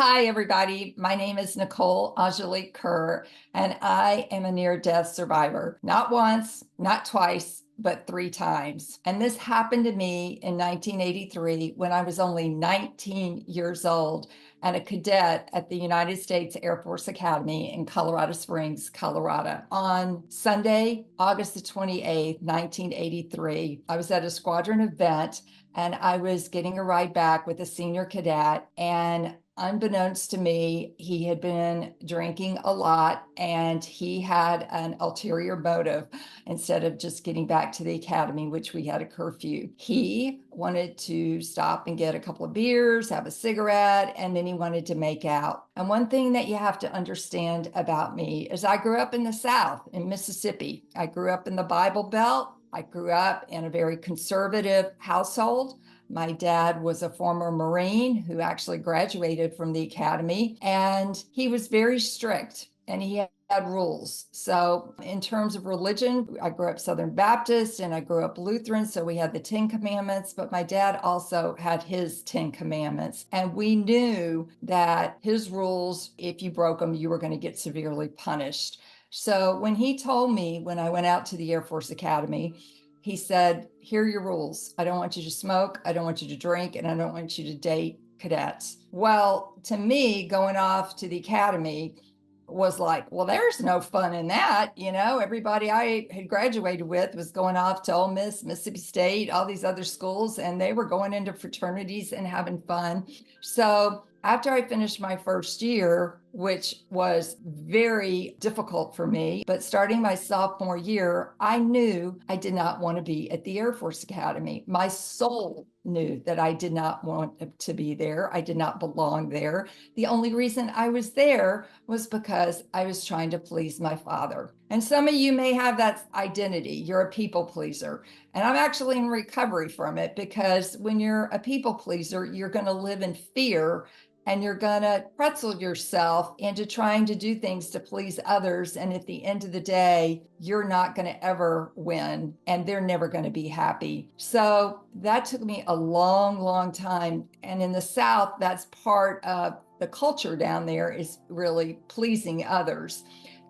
Hi, everybody. My name is Nicole Kerr, and I am a near-death survivor. Not once, not twice, but 3 times. And this happened to me in 1983 when I was only 19 years old and a cadet at the United States Air Force Academy in Colorado Springs, Colorado. On Sunday, August the 28th, 1983, I was at a squadron event and I was getting a ride back with a senior cadet, and unbeknownst to me, he had been drinking a lot and he had an ulterior motive. Instead of just getting back to the academy, which we had a curfew, he wanted to stop and get a couple of beers, have a cigarette, and then he wanted to make out. And one thing that you have to understand about me is I grew up in the South, in Mississippi. I grew up in the Bible Belt. I grew up in a very conservative household. My dad was a former Marine who actually graduated from the academy, and he was very strict and he had rules. So in terms of religion, I grew up Southern Baptist and I grew up Lutheran. So we had the 10 Commandments, but my dad also had his 10 Commandments. And we knew that his rules, if you broke them, you were going to get severely punished. So when he told me, when I went out to the Air Force Academy, he said, here are your rules. I don't want you to smoke. I don't want you to drink. And I don't want you to date cadets. Well, to me, going off to the academy was like, well, there's no fun in that. You know, everybody I had graduated with was going off to Ole Miss, Mississippi State, all these other schools, and they were going into fraternities and having fun. So after I finished my first year, which was very difficult for me, but starting my sophomore year, I knew I did not want to be at the Air Force Academy. My soul knew that I did not want to be there. I did not belong there. The only reason I was there was because I was trying to please my father. And some of you may have that identity. You're a people pleaser. And I'm actually in recovery from it, because when you're a people pleaser, you're going to live in fear and you're going to pretzel yourself into trying to do things to please others. And at the end of the day, you're not going to ever win and they're never going to be happy. So that took me a long, long time. And in the South, that's part of the culture down there, is really pleasing others.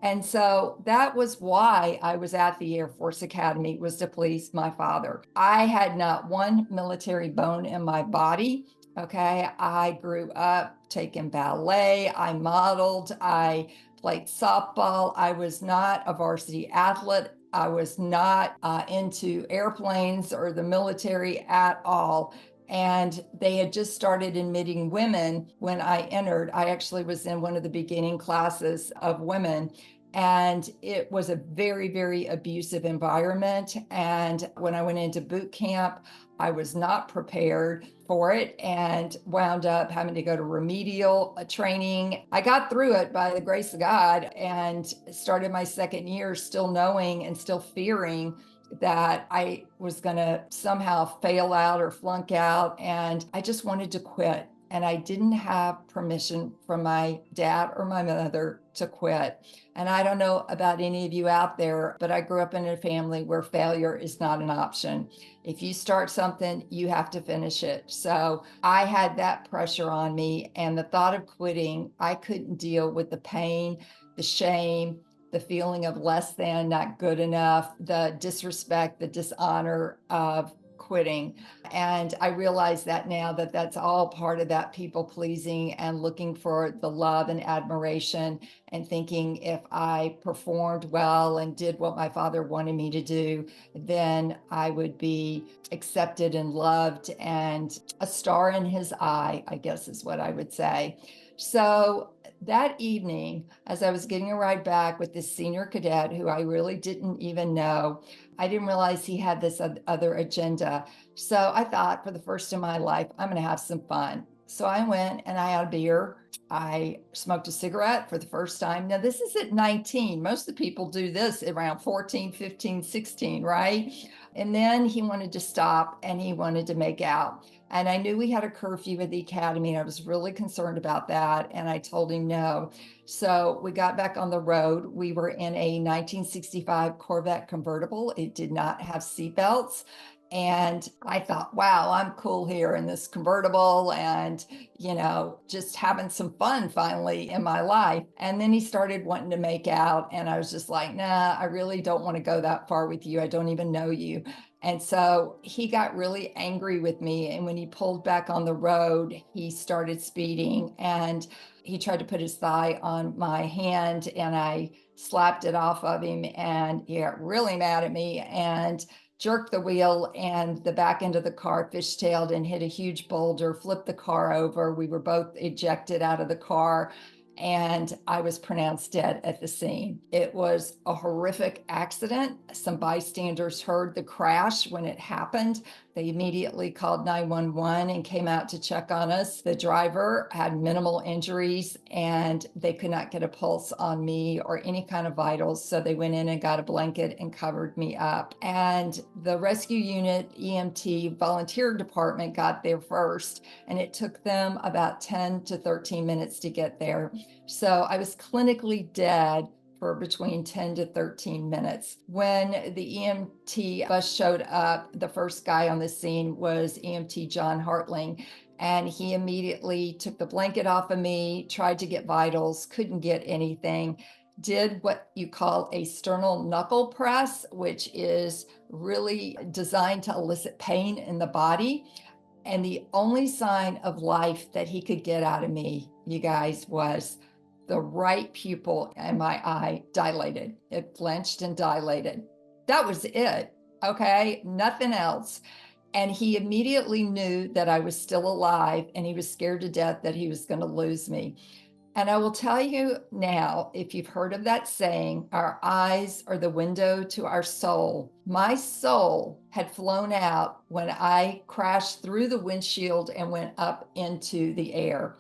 And so that was why I was at the Air Force Academy, was to please my father. I had not one military bone in my body. Okay, I grew up taking ballet, I modeled, I played softball. I was not a varsity athlete. I was not into airplanes or the military at all. And they had just started admitting women when I entered. I actually was in one of the beginning classes of women. And it was a very, very abusive environment. And when I went into boot camp, I was not prepared for it and wound up having to go to remedial training. I got through it by the grace of God and started my second year still knowing and still fearing that I was going to somehow fail out or flunk out. And I just wanted to quit. And I didn't have permission from my dad or my mother to quit. And I don't know about any of you out there, but I grew up in a family where failure is not an option. If you start something, you have to finish it. So I had that pressure on me, and the thought of quitting, I couldn't deal with the pain, the shame, the feeling of less than, not good enough, the disrespect, the dishonor of quitting. And I realize that now, that that's all part of that people pleasing and looking for the love and admiration, and thinking if I performed well and did what my father wanted me to do, then I would be accepted and loved and a star in his eye, I guess is what I would say. So that evening, as I was getting a ride back with this senior cadet who I really didn't even know, I didn't realize he had this other agenda. So I thought, for the first in my life, I'm going to have some fun. So I went and I had a beer. I smoked a cigarette for the first time. Now, this is at 19. Most of the people do this around 14, 15, 16, right? And then he wanted to stop and he wanted to make out. And I knew we had a curfew at the academy, and I was really concerned about that. And I told him no. So we got back on the road. We were in a 1965 Corvette convertible. It did not have seatbelts. And I thought, wow, I'm cool here in this convertible and, just having some fun finally in my life. And then he started wanting to make out. And I was just like, nah, I really don't want to go that far with you. I don't even know you. And so he got really angry with me. And when he pulled back on the road, he started speeding and he tried to put his thigh on my hand and I slapped it off of him and he got really mad at me and jerked the wheel and the back end of the car fishtailed and hit a huge boulder, flipped the car over. We were both ejected out of the car and I was pronounced dead at the scene. It was a horrific accident. Some bystanders heard the crash when it happened. They immediately called 911 and came out to check on us. The driver had minimal injuries and they could not get a pulse on me or any kind of vitals. So they went in and got a blanket and covered me up. And the rescue unit, EMT volunteer department got there first, and it took them about 10 to 13 minutes to get there. So I was clinically dead for between 10 to 13 minutes. When the EMT bus showed up, the first guy on the scene was EMT John Hartling, and he immediately took the blanket off of me, tried to get vitals, couldn't get anything, did what you call a sternal knuckle press, which is really designed to elicit pain in the body. And the only sign of life that he could get out of me, you guys, was the right pupil in my eye dilated. It flinched and dilated. That was it. Okay. Nothing else. And he immediately knew that I was still alive and he was scared to death that he was going to lose me. And I will tell you now, if you've heard of that saying, our eyes are the window to our soul. My soul had flown out when I crashed through the windshield and went up into the air.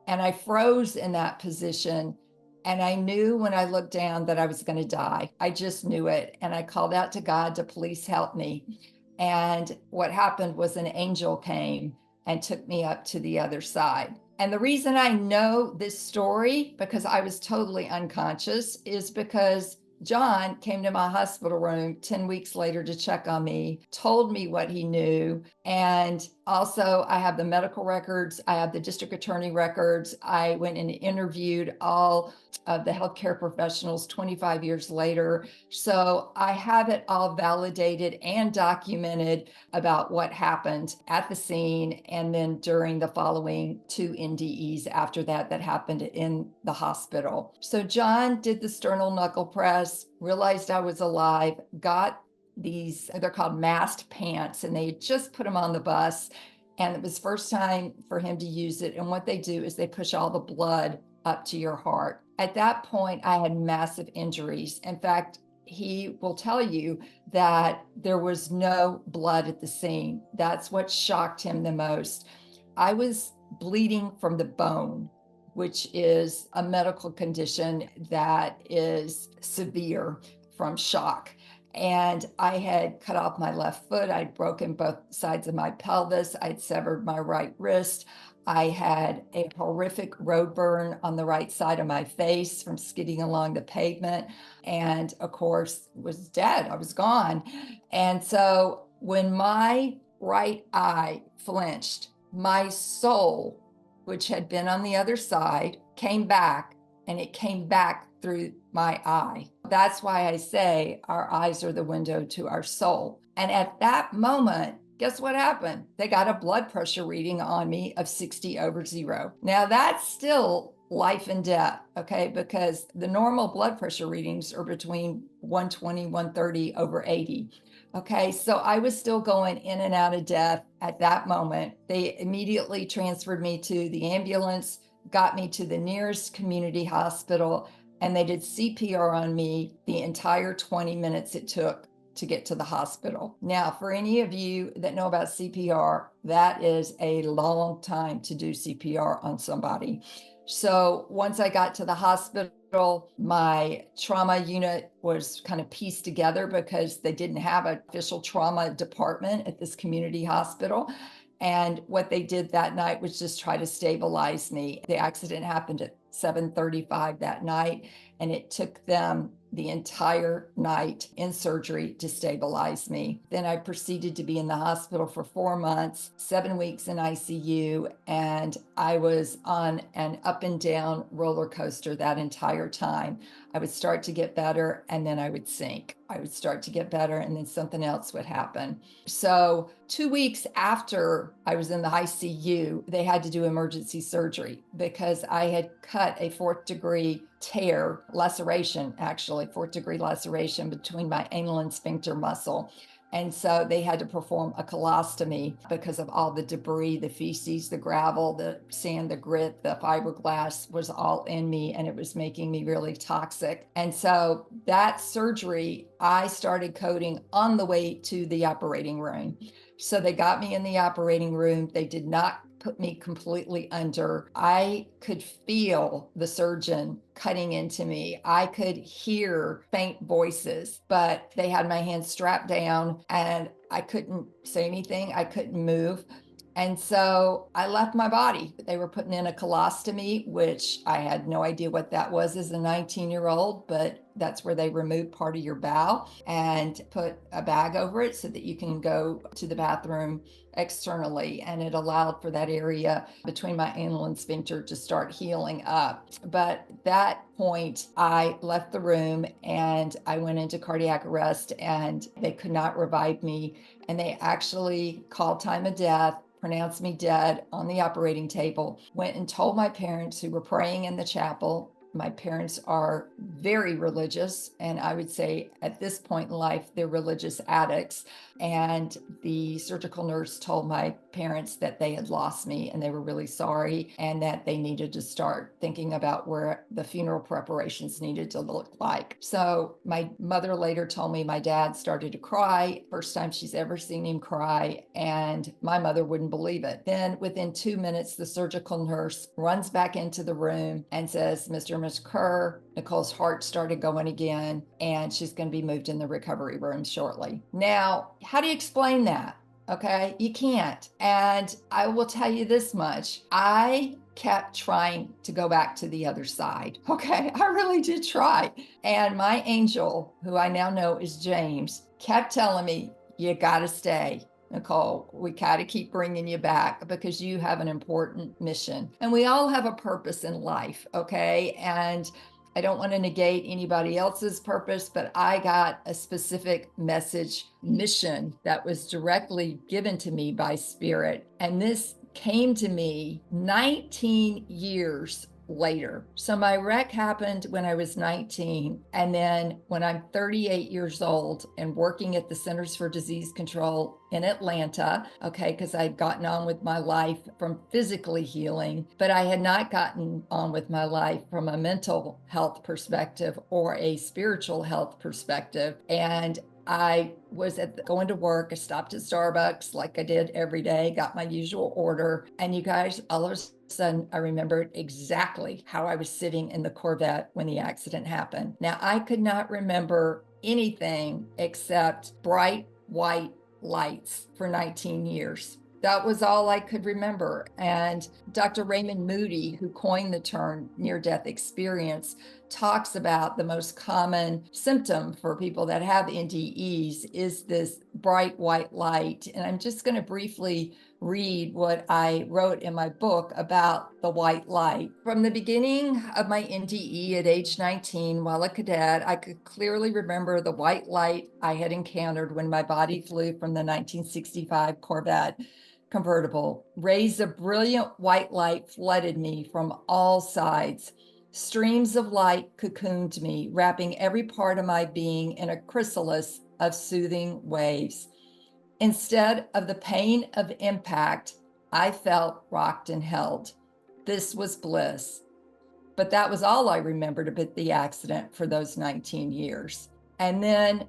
And I froze in that position. And I knew when I looked down that I was going to die. I just knew it. And I called out to God to please help me. And what happened was an angel came and took me up to the other side. And the reason I know this story, because I was totally unconscious, is because John came to my hospital room 10 weeks later to check on me, told me what he knew. And also, I have the medical records, I have the district attorney records. I went and interviewed all of the healthcare professionals 25 years later. So I have it all validated and documented about what happened at the scene and then during the following 2 NDEs after that happened in the hospital. So John did the sternal knuckle press, realized I was alive, got these, they're called masked pants, and they just put them on the bus. And it was first time for him to use it. And what they do is they push all the blood up to your heart. At that point, I had massive injuries. In fact, he will tell you that there was no blood at the scene. That's what shocked him the most. I was bleeding from the bone, which is a medical condition that is severe from shock. And I had cut off my left foot. I'd broken both sides of my pelvis. I'd severed my right wrist. I had a horrific road burn on the right side of my face from skidding along the pavement. And of course, was dead. I was gone. And so when my right eye flinched, my soul, which had been on the other side, came back, and it came back through my eye. That's why I say our eyes are the window to our soul. And at that moment, guess what happened? They got a blood pressure reading on me of 60/0. Now that's still life and death, okay? Because the normal blood pressure readings are between 120, 130/80. Okay, so I was still going in and out of death at that moment. They immediately transferred me to the ambulance, got me to the nearest community hospital, and they did CPR on me the entire 20 minutes it took to get to the hospital. Now, for any of you that know about CPR, that is a long time to do CPR on somebody. So once I got to the hospital, my trauma unit was kind of pieced together because they didn't have an official trauma department at this community hospital. And what they did that night was just try to stabilize me. The accident happened at 7:35 that night, and it took them the entire night in surgery to stabilize me. Then I proceeded to be in the hospital for 4 months, 7 weeks in ICU, and I was on an up and down roller coaster that entire time. I would start to get better and then I would sink. I would start to get better and then something else would happen. So 2 weeks after I was in the ICU, they had to do emergency surgery because I had cut a 4th degree tear, laceration, actually, 4th degree laceration between my anal and sphincter muscle. And so they had to perform a colostomy because of all the debris, the feces, the gravel, the sand, the grit, the fiberglass was all in me, and it was making me really toxic. And so that surgery, I started coding on the way to the operating room. So they got me in the operating room. They did not put me completely under. I could feel the surgeon cutting into me. I could hear faint voices, but they had my hands strapped down and I couldn't say anything. I couldn't move. And so I left my body. They were putting in a colostomy, which I had no idea what that was as a 19-year-old, but that's where they remove part of your bowel and put a bag over it so that you can go to the bathroom externally. And it allowed for that area between my anal and sphincter to start healing up. But at that point, I left the room and I went into cardiac arrest and they could not revive me. And they actually called time of death, pronounced me dead on the operating table, went and told my parents who were praying in the chapel. My parents are very religious, and I would say at this point in life, they're religious addicts. And the surgical nurse told my parents that they had lost me and they were really sorry and that they needed to start thinking about where the funeral preparations needed to look like. So my mother later told me my dad started to cry, first time she's ever seen him cry, and my mother wouldn't believe it. Then within 2 minutes, the surgical nurse runs back into the room and says, Mr. and Ms. Kerr, Nicole's heart started going again, and she's going to be moved in the recovery room shortly. Now, how do you explain that? Okay, you can't. And I will tell you this much. I kept trying to go back to the other side. Okay, I really did try. And my angel, who I now know is James, kept telling me, you got to stay. Nicole, we got to keep bringing you back because you have an important mission. And we all have a purpose in life, okay? And I don't want to negate anybody else's purpose, but I got a specific message, mission that was directly given to me by Spirit. And this came to me 19 years later. So my wreck happened when I was 19. And then when I'm 38 years old and working at the Centers for Disease Control in Atlanta, okay, because I'd gotten on with my life from physically healing, but I had not gotten on with my life from a mental health perspective or a spiritual health perspective. And I was going to work. I stopped at Starbucks like I did every day, got my usual order. And you guys, all of a sudden, I remembered exactly how I was sitting in the Corvette when the accident happened. Now, I could not remember anything except bright white lights for 19 years. That was all I could remember. And Dr. Raymond Moody, who coined the term near-death experience, talks about the most common symptom for people that have NDEs is this bright white light. And I'm just going to briefly read what I wrote in my book about the white light. From the beginning of my NDE at age 19, while a cadet, I could clearly remember the white light I had encountered when my body flew from the 1965 Corvette convertible. Rays of brilliant white light flooded me from all sides. Streams of light cocooned me, wrapping every part of my being in a chrysalis of soothing waves. Instead of the pain of impact, I felt rocked and held. This was bliss. But that was all I remembered about the accident for those 19 years. And then,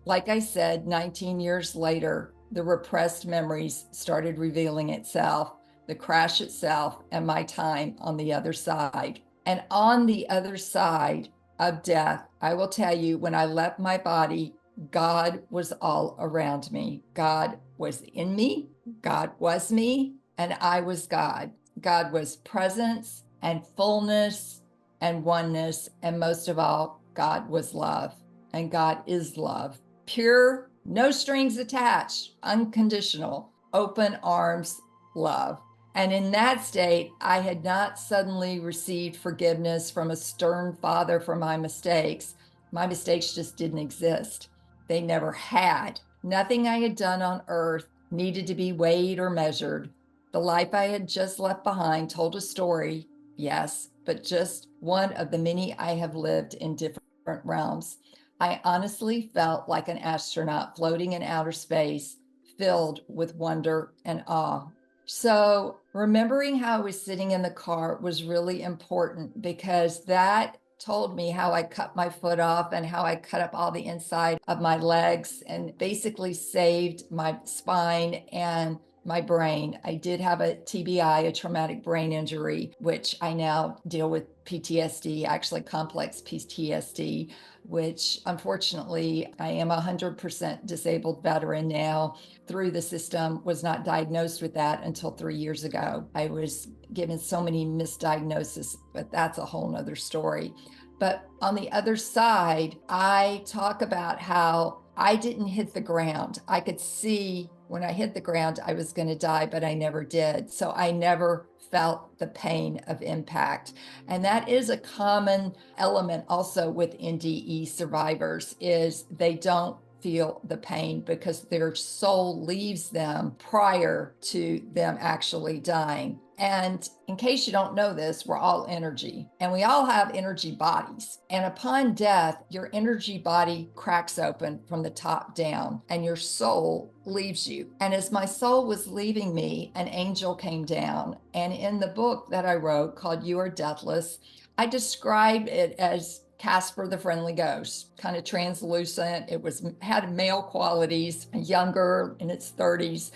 like I said, 19 years later, the repressed memories started revealing itself, the crash itself, and my time on the other side. And on the other side of death, I will tell you, when I left my body, God was all around me. God was in me. God was me, and I was God. God was presence and fullness and oneness. And most of all, God was love, and God is love. Pure, no strings attached, unconditional, open arms love. And in that state, I had not suddenly received forgiveness from a stern father for my mistakes. My mistakes just didn't exist. They never had. Nothing I had done on earth needed to be weighed or measured. The life I had just left behind told a story, yes, but just one of the many I have lived in different realms. I honestly felt like an astronaut floating in outer space, filled with wonder and awe. So remembering how I was sitting in the car was really important, because that told me how I cut my foot off and how I cut up all the inside of my legs and basically saved my spine and my brain. I did have a TBI, a traumatic brain injury, which I now deal with PTSD, actually complex PTSD, which unfortunately I am a 100% disabled veteran now through the system. Was not diagnosed with that until 3 years ago. I was given so many misdiagnoses, but that's a whole nother story. But on the other side, I talk about how I didn't hit the ground. I could see when I hit the ground, I was going to die, but I never did. So I never felt the pain of impact. And that is a common element also with NDE survivors, is they don't feel the pain because their soul leaves them prior to them actually dying. And in case you don't know this, we're all energy, and we all have energy bodies. And upon death, your energy body cracks open from the top down and your soul leaves you. And as my soul was leaving me, an angel came down. And in the book that I wrote called You Are Deathless, I described it as Casper the Friendly Ghost, kind of translucent. It had male qualities, younger, in its 30s.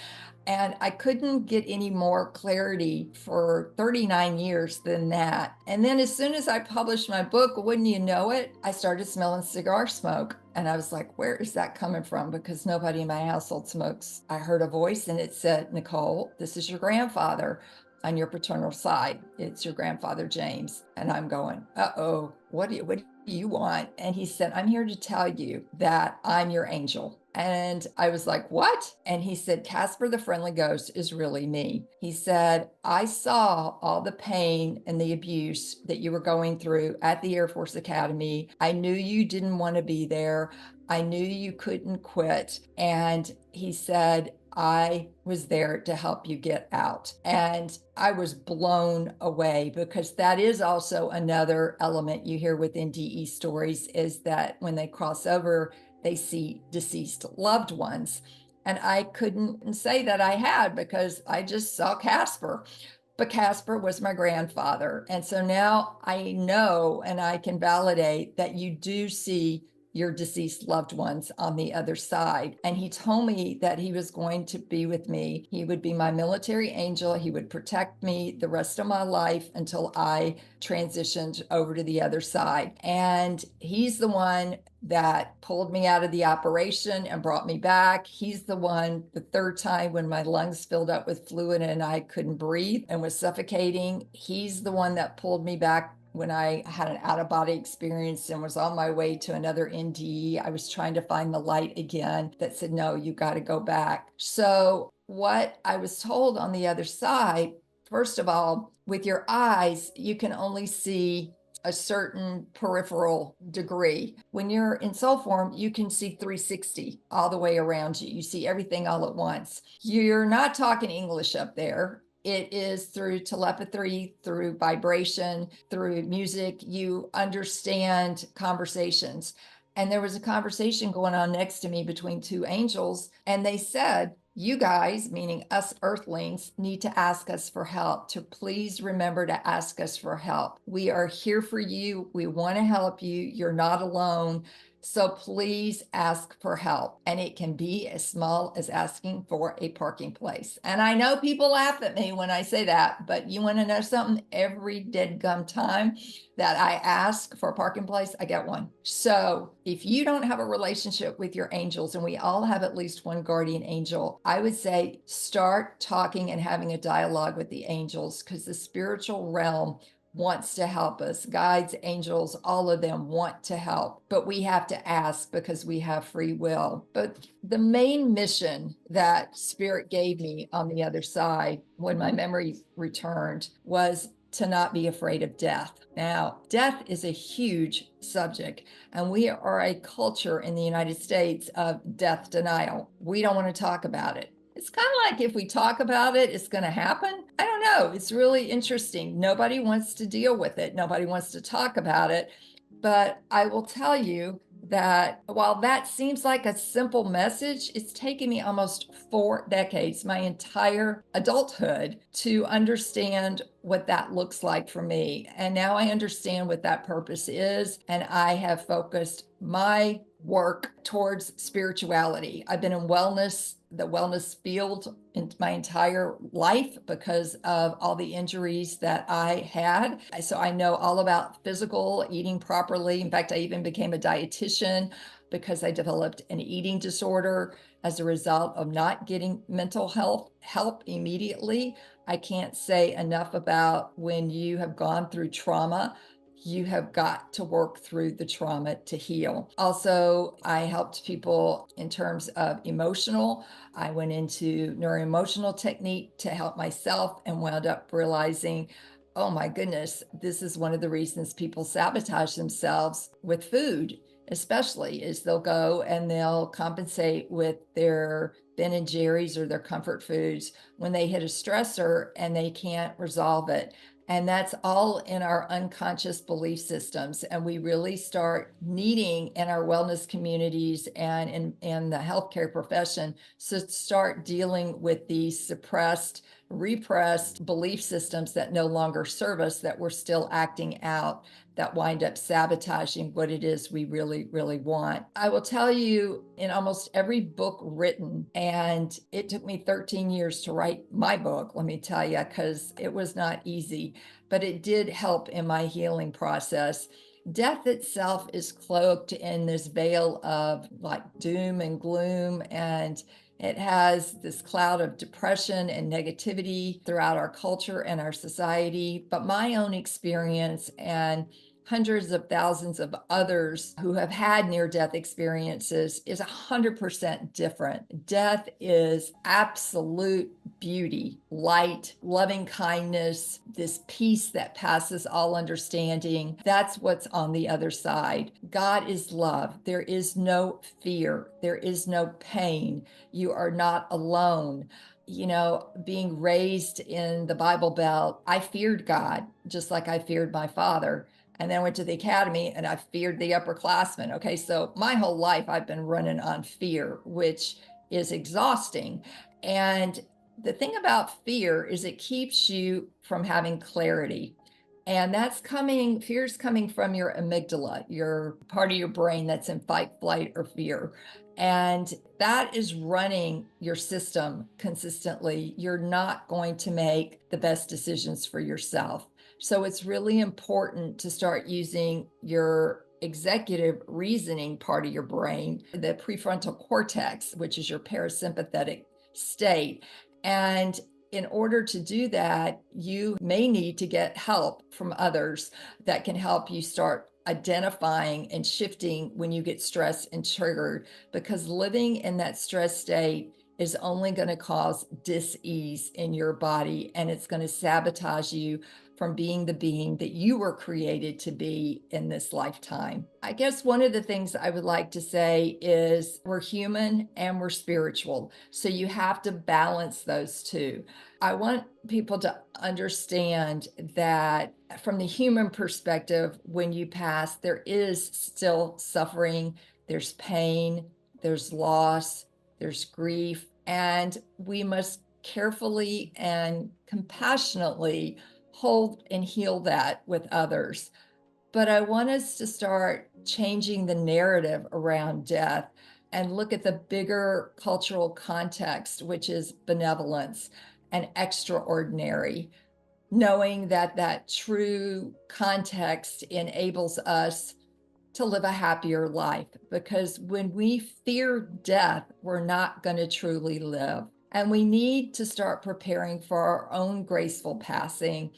And I couldn't get any more clarity for 39 years than that. And then as soon as I published my book, wouldn't you know it, I started smelling cigar smoke. And I was like, where is that coming from? Because nobody in my household smokes. I heard a voice and it said, Nicole, this is your grandfather on your paternal side. It's your grandfather, James. And I'm going, uh-oh, what do you want? And he said, I'm here to tell you that I'm your angel. And I was like, what? And he said, Casper the Friendly Ghost is really me. He said, I saw all the pain and the abuse that you were going through at the Air Force Academy. I knew you didn't want to be there. I knew you couldn't quit. And he said, I was there to help you get out. And I was blown away, because that is also another element you hear with NDE stories, is that when they cross over, they see deceased loved ones. And I couldn't say that I had, because I just saw Casper. But Casper was my grandfather. And so now I know, and I can validate that you do see your deceased loved ones on the other side. And he told me that he was going to be with me. He would be my military angel. He would protect me the rest of my life until I transitioned over to the other side. And he's the one that pulled me out of the operation and brought me back. He's the one, the third time when my lungs filled up with fluid and I couldn't breathe and was suffocating. He's the one that pulled me back when I had an out-of-body experience and was on my way to another NDE. I was trying to find the light again that said, no, you got to go back. So what I was told on the other side, first of all, with your eyes, you can only see a certain peripheral degree. When you're in soul form, you can see 360 all the way around you. You see everything all at once. You're not talking English up there. It is through telepathy, through vibration, through music. You understand conversations. And there was a conversation going on next to me between two angels, and they said, you guys, meaning us earthlings, need to ask us for help. To please remember to ask us for help. We are here for you. We want to help you. You're not alone. So please ask for help. And it can be as small as asking for a parking place. And I know people laugh at me when I say that, but you want to know something? Every deadgum time that I ask for a parking place, I get one. So if you don't have a relationship with your angels, and we all have at least one guardian angel, I would say start talking and having a dialogue with the angels, because the spiritual realm wants to help us. Guides, angels, all of them want to help, but we have to ask because we have free will. But the main mission that Spirit gave me on the other side when my memory returned was to not be afraid of death. Now, death is a huge subject, and we are a culture in the United States of death denial. We don't want to talk about it. It's kind of like if we talk about it, it's going to happen. I don't know. It's really interesting. Nobody wants to deal with it. Nobody wants to talk about it. But I will tell you that while that seems like a simple message, it's taken me almost 4 decades, my entire adulthood, to understand what that looks like for me. And now I understand what that purpose is. And I have focused my work towards spirituality. I've been in the wellness field in my entire life because of all the injuries that I had. So I know all about physical, eating properly. In fact, I even became a dietitian because I developed an eating disorder as a result of not getting mental health help immediately. I can't say enough about when you have gone through trauma, you have got to work through the trauma to heal. Also, I helped people in terms of emotional. I went into neuroemotional technique to help myself and wound up realizing, oh my goodness, this is one of the reasons people sabotage themselves with food, especially is they'll go and they'll compensate with their Ben and Jerry's or their comfort foods when they hit a stressor and they can't resolve it. And that's all in our unconscious belief systems. And we really start needing in our wellness communities and in the healthcare profession to start dealing with these suppressed, repressed belief systems that no longer serve us, that we're still acting out, that wind up sabotaging what it is we really, really want. I will tell you, in almost every book written, and it took me 13 years to write my book, let me tell you, because it was not easy, but it did help in my healing process. Death itself is cloaked in this veil of like doom and gloom, and it has this cloud of depression and negativity throughout our culture and our society. But my own experience and hundreds of thousands of others who have had near-death experiences is 100% different. Death is absolute beauty, light, loving kindness, this peace that passes all understanding. That's what's on the other side. God is love. There is no fear. There is no pain. You are not alone. You know, being raised in the Bible Belt, I feared God just like I feared my father. And then I went to the academy and I feared the upperclassmen. Okay, so my whole life I've been running on fear, which is exhausting. And the thing about fear is it keeps you from having clarity. And fear's coming from your amygdala, your part of your brain that's in fight, flight, or fear. And that is running your system consistently. You're not going to make the best decisions for yourself. So it's really important to start using your executive reasoning part of your brain, the prefrontal cortex, which is your parasympathetic state. And in order to do that, you may need to get help from others that can help you start identifying and shifting when you get stressed and triggered, because living in that stress state is only going to cause dis-ease in your body, and it's going to sabotage you from being the being that you were created to be in this lifetime. I guess one of the things I would like to say is we're human and we're spiritual. So you have to balance those two. I want people to understand that from the human perspective, when you pass, there is still suffering, there's pain, there's loss, there's grief, and we must carefully and compassionately hold and heal that with others. But I want us to start changing the narrative around death and look at the bigger cultural context, which is benevolence and extraordinary, knowing that that true context enables us to live a happier life. Because when we fear death, we're not going to truly live. And we need to start preparing for our own graceful passing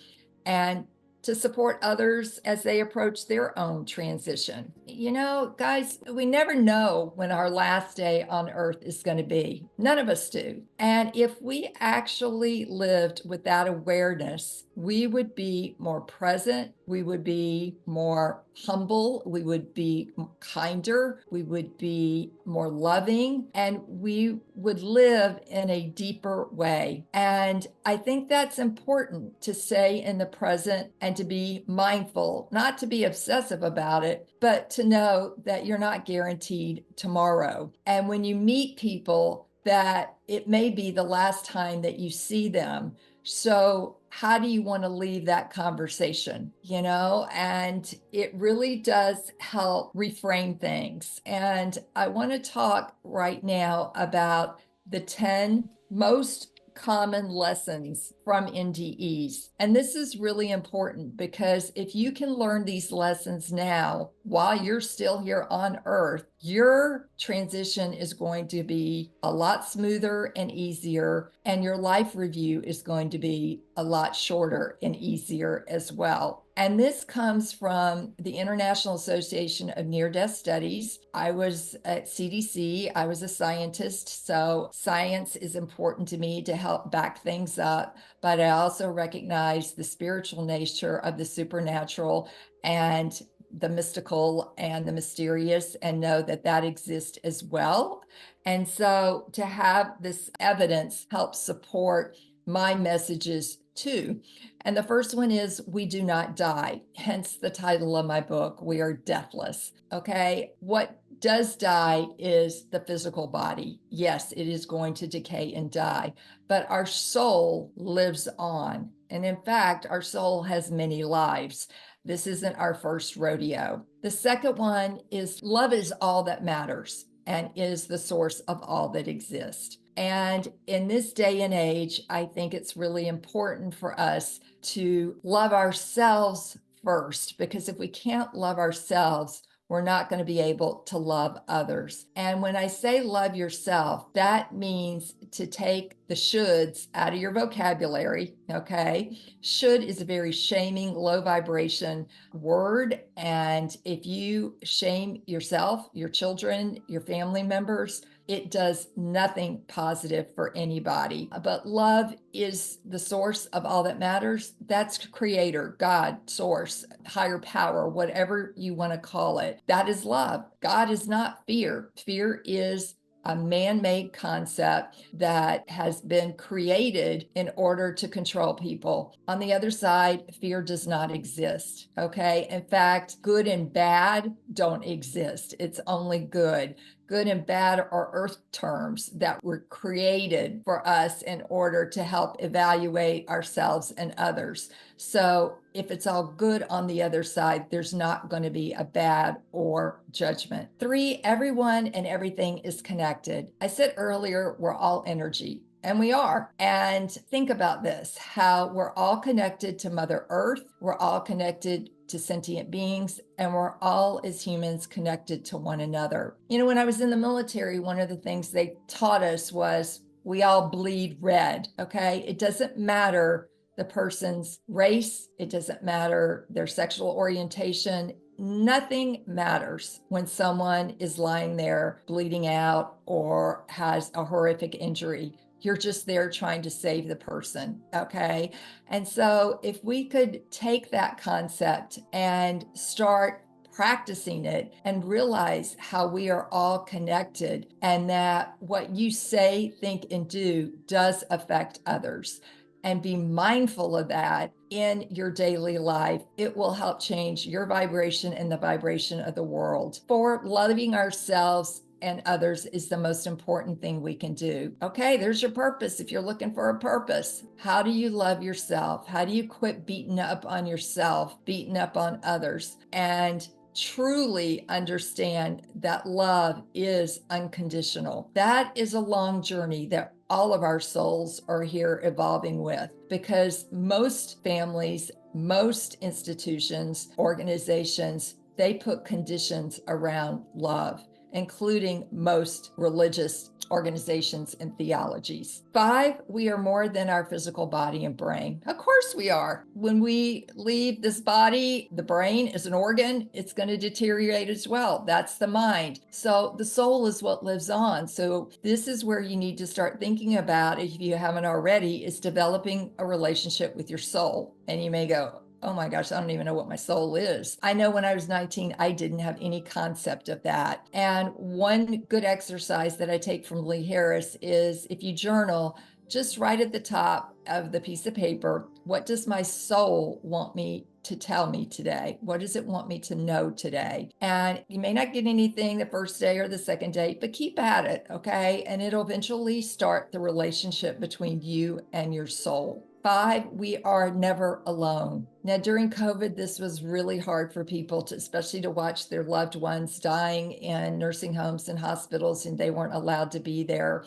and to support others as they approach their own transition. You know, guys, we never know when our last day on earth is going to be. None of us do. And if we actually lived with that awareness, we would be more present, we would be more humble, we would be kinder, we would be more loving, and we would live in a deeper way. And I think that's important to stay in the present and to be mindful, not to be obsessive about it, but to know that you're not guaranteed tomorrow. And when you meet people, that it may be the last time that you see them. So how do you want to leave that conversation, you know? And it really does help reframe things. And I want to talk right now about the 10 most common lessons from NDEs. And this is really important because if you can learn these lessons now while you're still here on Earth, your transition is going to be a lot smoother and easier, and your life review is going to be a lot shorter and easier as well. And this comes from the International Association of Near-Death Studies. I was at CDC. I was a scientist, so science is important to me to help back things up. But I also recognize the spiritual nature of the supernatural and the mystical and the mysterious, and know that that exists as well. And so to have this evidence help support my messages too. And the first one is we do not die, hence the title of my book, We Are Deathless. Okay, what does die is the physical body. Yes, it is going to decay and die, but our soul lives on. And in fact, our soul has many lives. This isn't our first rodeo. The second one is love is all that matters and is the source of all that exists. And in this day and age, I think it's really important for us to love ourselves first, because if we can't love ourselves, we're not going to be able to love others. And when I say love yourself, that means to take the shoulds out of your vocabulary, okay? Should is a very shaming, low vibration word. And if you shame yourself, your children, your family members, it does nothing positive for anybody. But love is the source of all that matters. That's creator, God, source, higher power, whatever you want to call it. That is love. God is not fear. Fear is a man-made concept that has been created in order to control people. On the other side, fear does not exist, okay? In fact, good and bad don't exist. It's only good. Good and bad are earth terms that were created for us in order to help evaluate ourselves and others. So if it's all good on the other side, there's not going to be a bad or judgment. 3, everyone and everything is connected. I said earlier, we're all energy. And we are. And think about this, how we're all connected to Mother Earth. We're all connected to sentient beings, and we're all as humans connected to one another. You know, when I was in the military, one of the things they taught us was we all bleed red, okay? It doesn't matter the person's race. It doesn't matter their sexual orientation. Nothing matters when someone is lying there bleeding out or has a horrific injury. You're just there trying to save the person, okay? And so if we could take that concept and start practicing it and realize how we are all connected, and that what you say, think, and do does affect others, and be mindful of that in your daily life, it will help change your vibration and the vibration of the world. For loving ourselves and others is the most important thing we can do. Okay, there's your purpose. If you're looking for a purpose, how do you love yourself? How do you quit beating up on yourself, beating up on others, and truly understand that love is unconditional? That is a long journey that all of our souls are here evolving with, because most families, most institutions, organizations, they put conditions around love, including most religious organizations, and theologies. 5, we are more than our physical body and brain. Of course we are. When we leave this body, the brain is an organ, it's going to deteriorate as well. That's the mind. So the soul is what lives on. So this is where you need to start thinking about, if you haven't already, is developing a relationship with your soul. And you may go, oh my gosh, I don't even know what my soul is. I know when I was 19, I didn't have any concept of that. And one good exercise that I take from Lee Harris is, if you journal, just write at the top of the piece of paper, what does my soul want me to tell me today? What does it want me to know today? And you may not get anything the first day or the second day, but keep at it, okay? And it'll eventually start the relationship between you and your soul. 5, we are never alone. Now, during COVID, this was really hard for people to, especially to watch their loved ones dying in nursing homes and hospitals, and they weren't allowed to be there.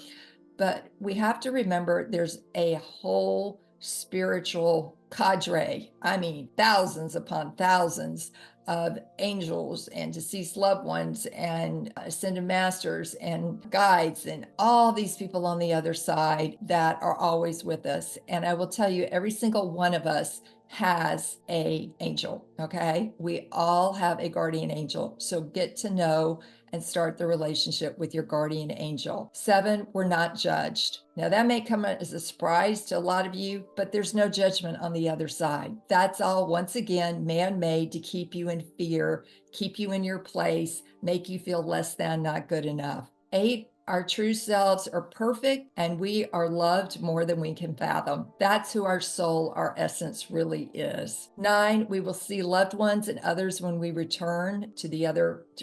But we have to remember there's a whole spiritual cadre, I mean, thousands upon thousands of angels and deceased loved ones and ascended masters and guides and all these people on the other side that are always with us. And I will tell you, every single one of us has an angel, okay? We all have a guardian angel. So get to know and start the relationship with your guardian angel. 7, we're not judged. Now that may come as a surprise to a lot of you, but there's no judgment on the other side. That's all, once again, man-made to keep you in fear, keep you in your place, make you feel less than, not good enough. 8, our true selves are perfect and we are loved more than we can fathom. That's who our soul, our essence really is. 9, we will see loved ones and others when we return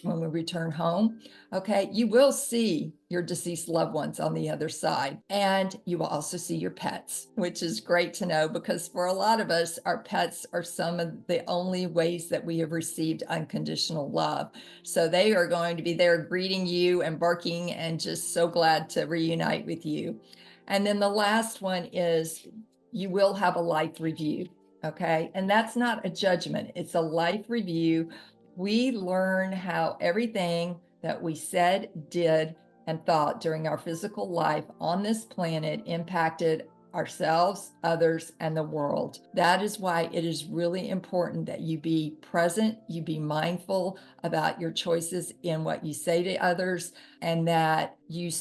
when we return home. Okay, you will see your deceased loved ones on the other side. And you will also see your pets, which is great to know, because for a lot of us, our pets are some of the only ways that we have received unconditional love. So they are going to be there greeting you and barking and just so glad to reunite with you. And then the last one is, you will have a life review. Okay, and that's not a judgment, it's a life review. We learn how everything that we said, did, and thought during our physical life on this planet impacted ourselves, others, and the world. That is why it is really important that you be present, you be mindful about your choices in what you say to others, and that you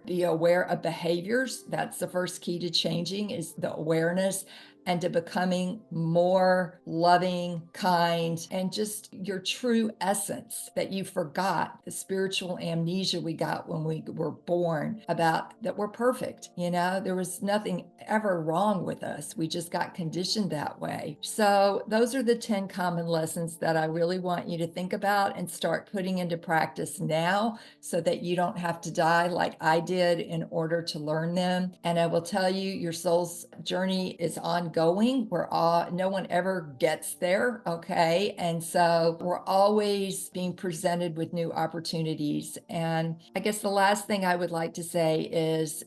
be aware of behaviors. That's the first key to changing, is the awareness, and to becoming more loving, kind, and just your true essence that you forgot, the spiritual amnesia we got when we were born, about that we're perfect. You know, there was nothing ever wrong with us. We just got conditioned that way. So those are the 10 common lessons that I really want you to think about and start putting into practice now, so that you don't have to die like I did in order to learn them. And I will tell you, your soul's journey is ongoing. No one ever gets there, okay? And so we're always being presented with new opportunities. And I guess the last thing I would like to say is,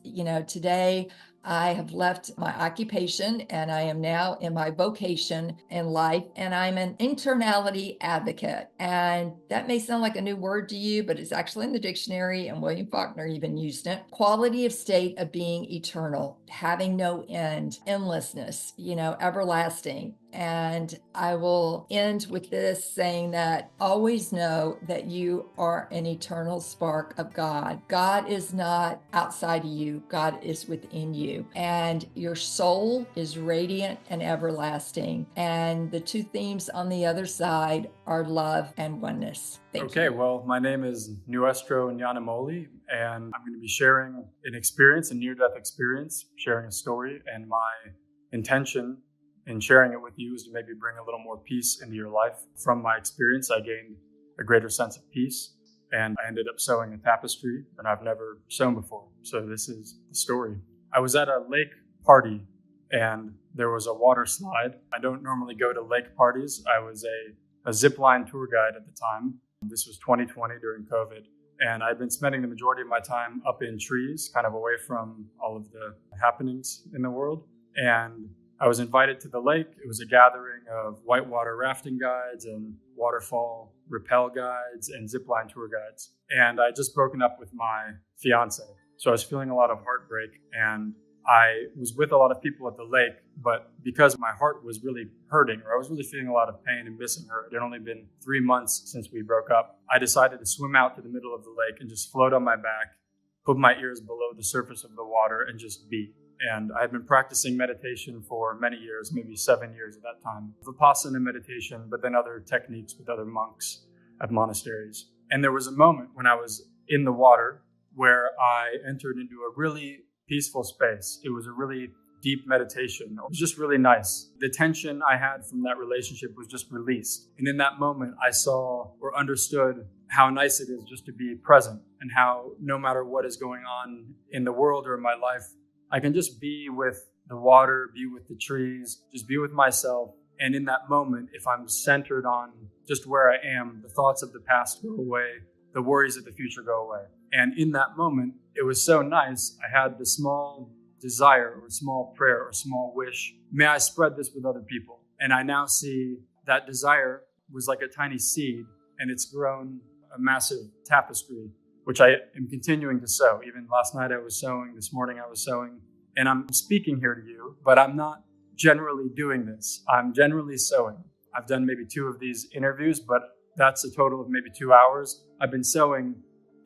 today I have left my occupation and I am now in my vocation in life, and I'm an internality advocate. And that may sound like a new word to you, but it's actually in the dictionary, and William Faulkner even used it. Quality of state of being eternal, having no end, endlessness, everlasting. And I will end with this saying that always know that you are an eternal spark of God. God is not outside of you. God is within you. And your soul is radiant and everlasting. And the 2 themes on the other side are love and oneness. Thank you. Okay, well, my name is Nuestro Nanamoli, and I'm going to be sharing an experience, a near-death experience, sharing a story, and my intention in sharing it with you is to maybe bring a little more peace into your life. From my experience, I gained a greater sense of peace, and I ended up sewing a tapestry that I've never sewn before. So this is the story. I was at a lake party, and there was a water slide. I don't normally go to lake parties. I was a zipline tour guide at the time. This was 2020 during COVID, and I'd been spending the majority of my time up in trees, kind of away from all of the happenings in the world. And I was invited to the lake. It was a gathering of whitewater rafting guides and waterfall rappel guides and zipline tour guides. And I had just broken up with my fiance. So I was feeling a lot of heartbreak, and I was with a lot of people at the lake, but because my heart was really hurting, or I was really feeling a lot of pain and missing her, it had only been 3 months since we broke up, I decided to swim out to the middle of the lake and just float on my back, put my ears below the surface of the water, and just be. And I had been practicing meditation for many years, maybe 7 years at that time. Vipassana meditation, but then other techniques with other monks at monasteries. And there was a moment when I was in the water where I entered into a really peaceful space. It was a really deep meditation. It was just really nice. The tension I had from that relationship was just released. And in that moment, I saw or understood how nice it is just to be present, and how no matter what is going on in the world or in my life, I can just be with the water, be with the trees, just be with myself. And in that moment, if I'm centered on just where I am, the thoughts of the past go away, the worries of the future go away. And in that moment, it was so nice. I had the small desire or small prayer or small wish. May I spread this with other people? And I now see that desire was like a tiny seed, and it's grown a massive tapestry, which I am continuing to sow. Even last night I was sewing, this morning I was sewing, and I'm speaking here to you, but I'm not generally doing this. I'm generally sewing. I've done maybe 2 of these interviews, but that's a total of maybe 2 hours. I've been sewing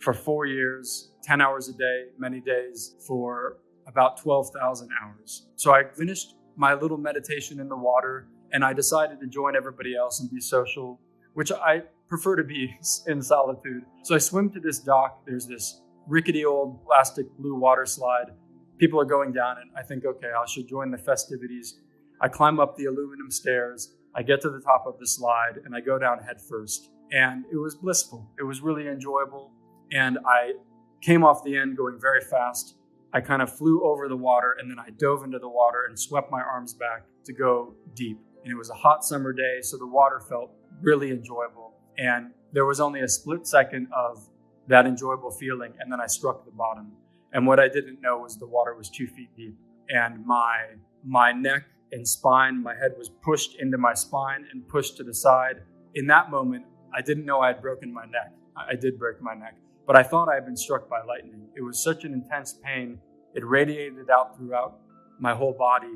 for 4 years, 10 hours a day, many days, for about 12,000 hours. So I finished my little meditation in the water, and I decided to join everybody else and be social, which I prefer to be in solitude. So I swim to this dock. There's this rickety old plastic blue water slide. People are going down it. I think, okay, I should join the festivities. I climb up the aluminum stairs. I get to the top of the slide, and I go down head first. And it was blissful. It was really enjoyable. And I came off the end going very fast. I kind of flew over the water, and then I dove into the water and swept my arms back to go deep. And it was a hot summer day, so the water felt really enjoyable. And there was only a split second of that enjoyable feeling, and then I struck the bottom. And what I didn't know was the water was 2 feet deep. And my neck and spine, my head was pushed into my spine and pushed to the side. In that moment, I didn't know I had broken my neck. I did break my neck, but I thought I had been struck by lightning. It was such an intense pain. It radiated out throughout my whole body.